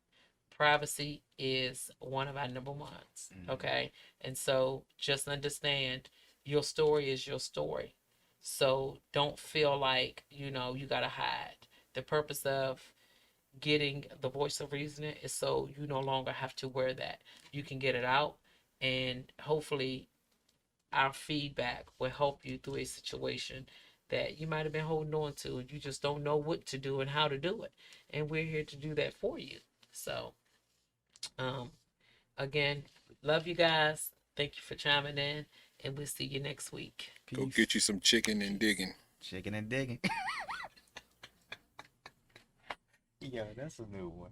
Privacy is one of our number ones. Okay. And so just understand your story is your story. So don't feel like, you got to hide. The purpose of getting the voice of reasoning is so you no longer have to wear that. You can get it out and hopefully our feedback will help you through a situation that you might have been holding on to and you just don't know what to do and how to do it. And we're here to do that for you. So, um, again, love you guys. Thank you for chiming in, and we'll see you next week. Go Peace. get you some chicken and digging. Chicken and digging. Yeah, that's a new one.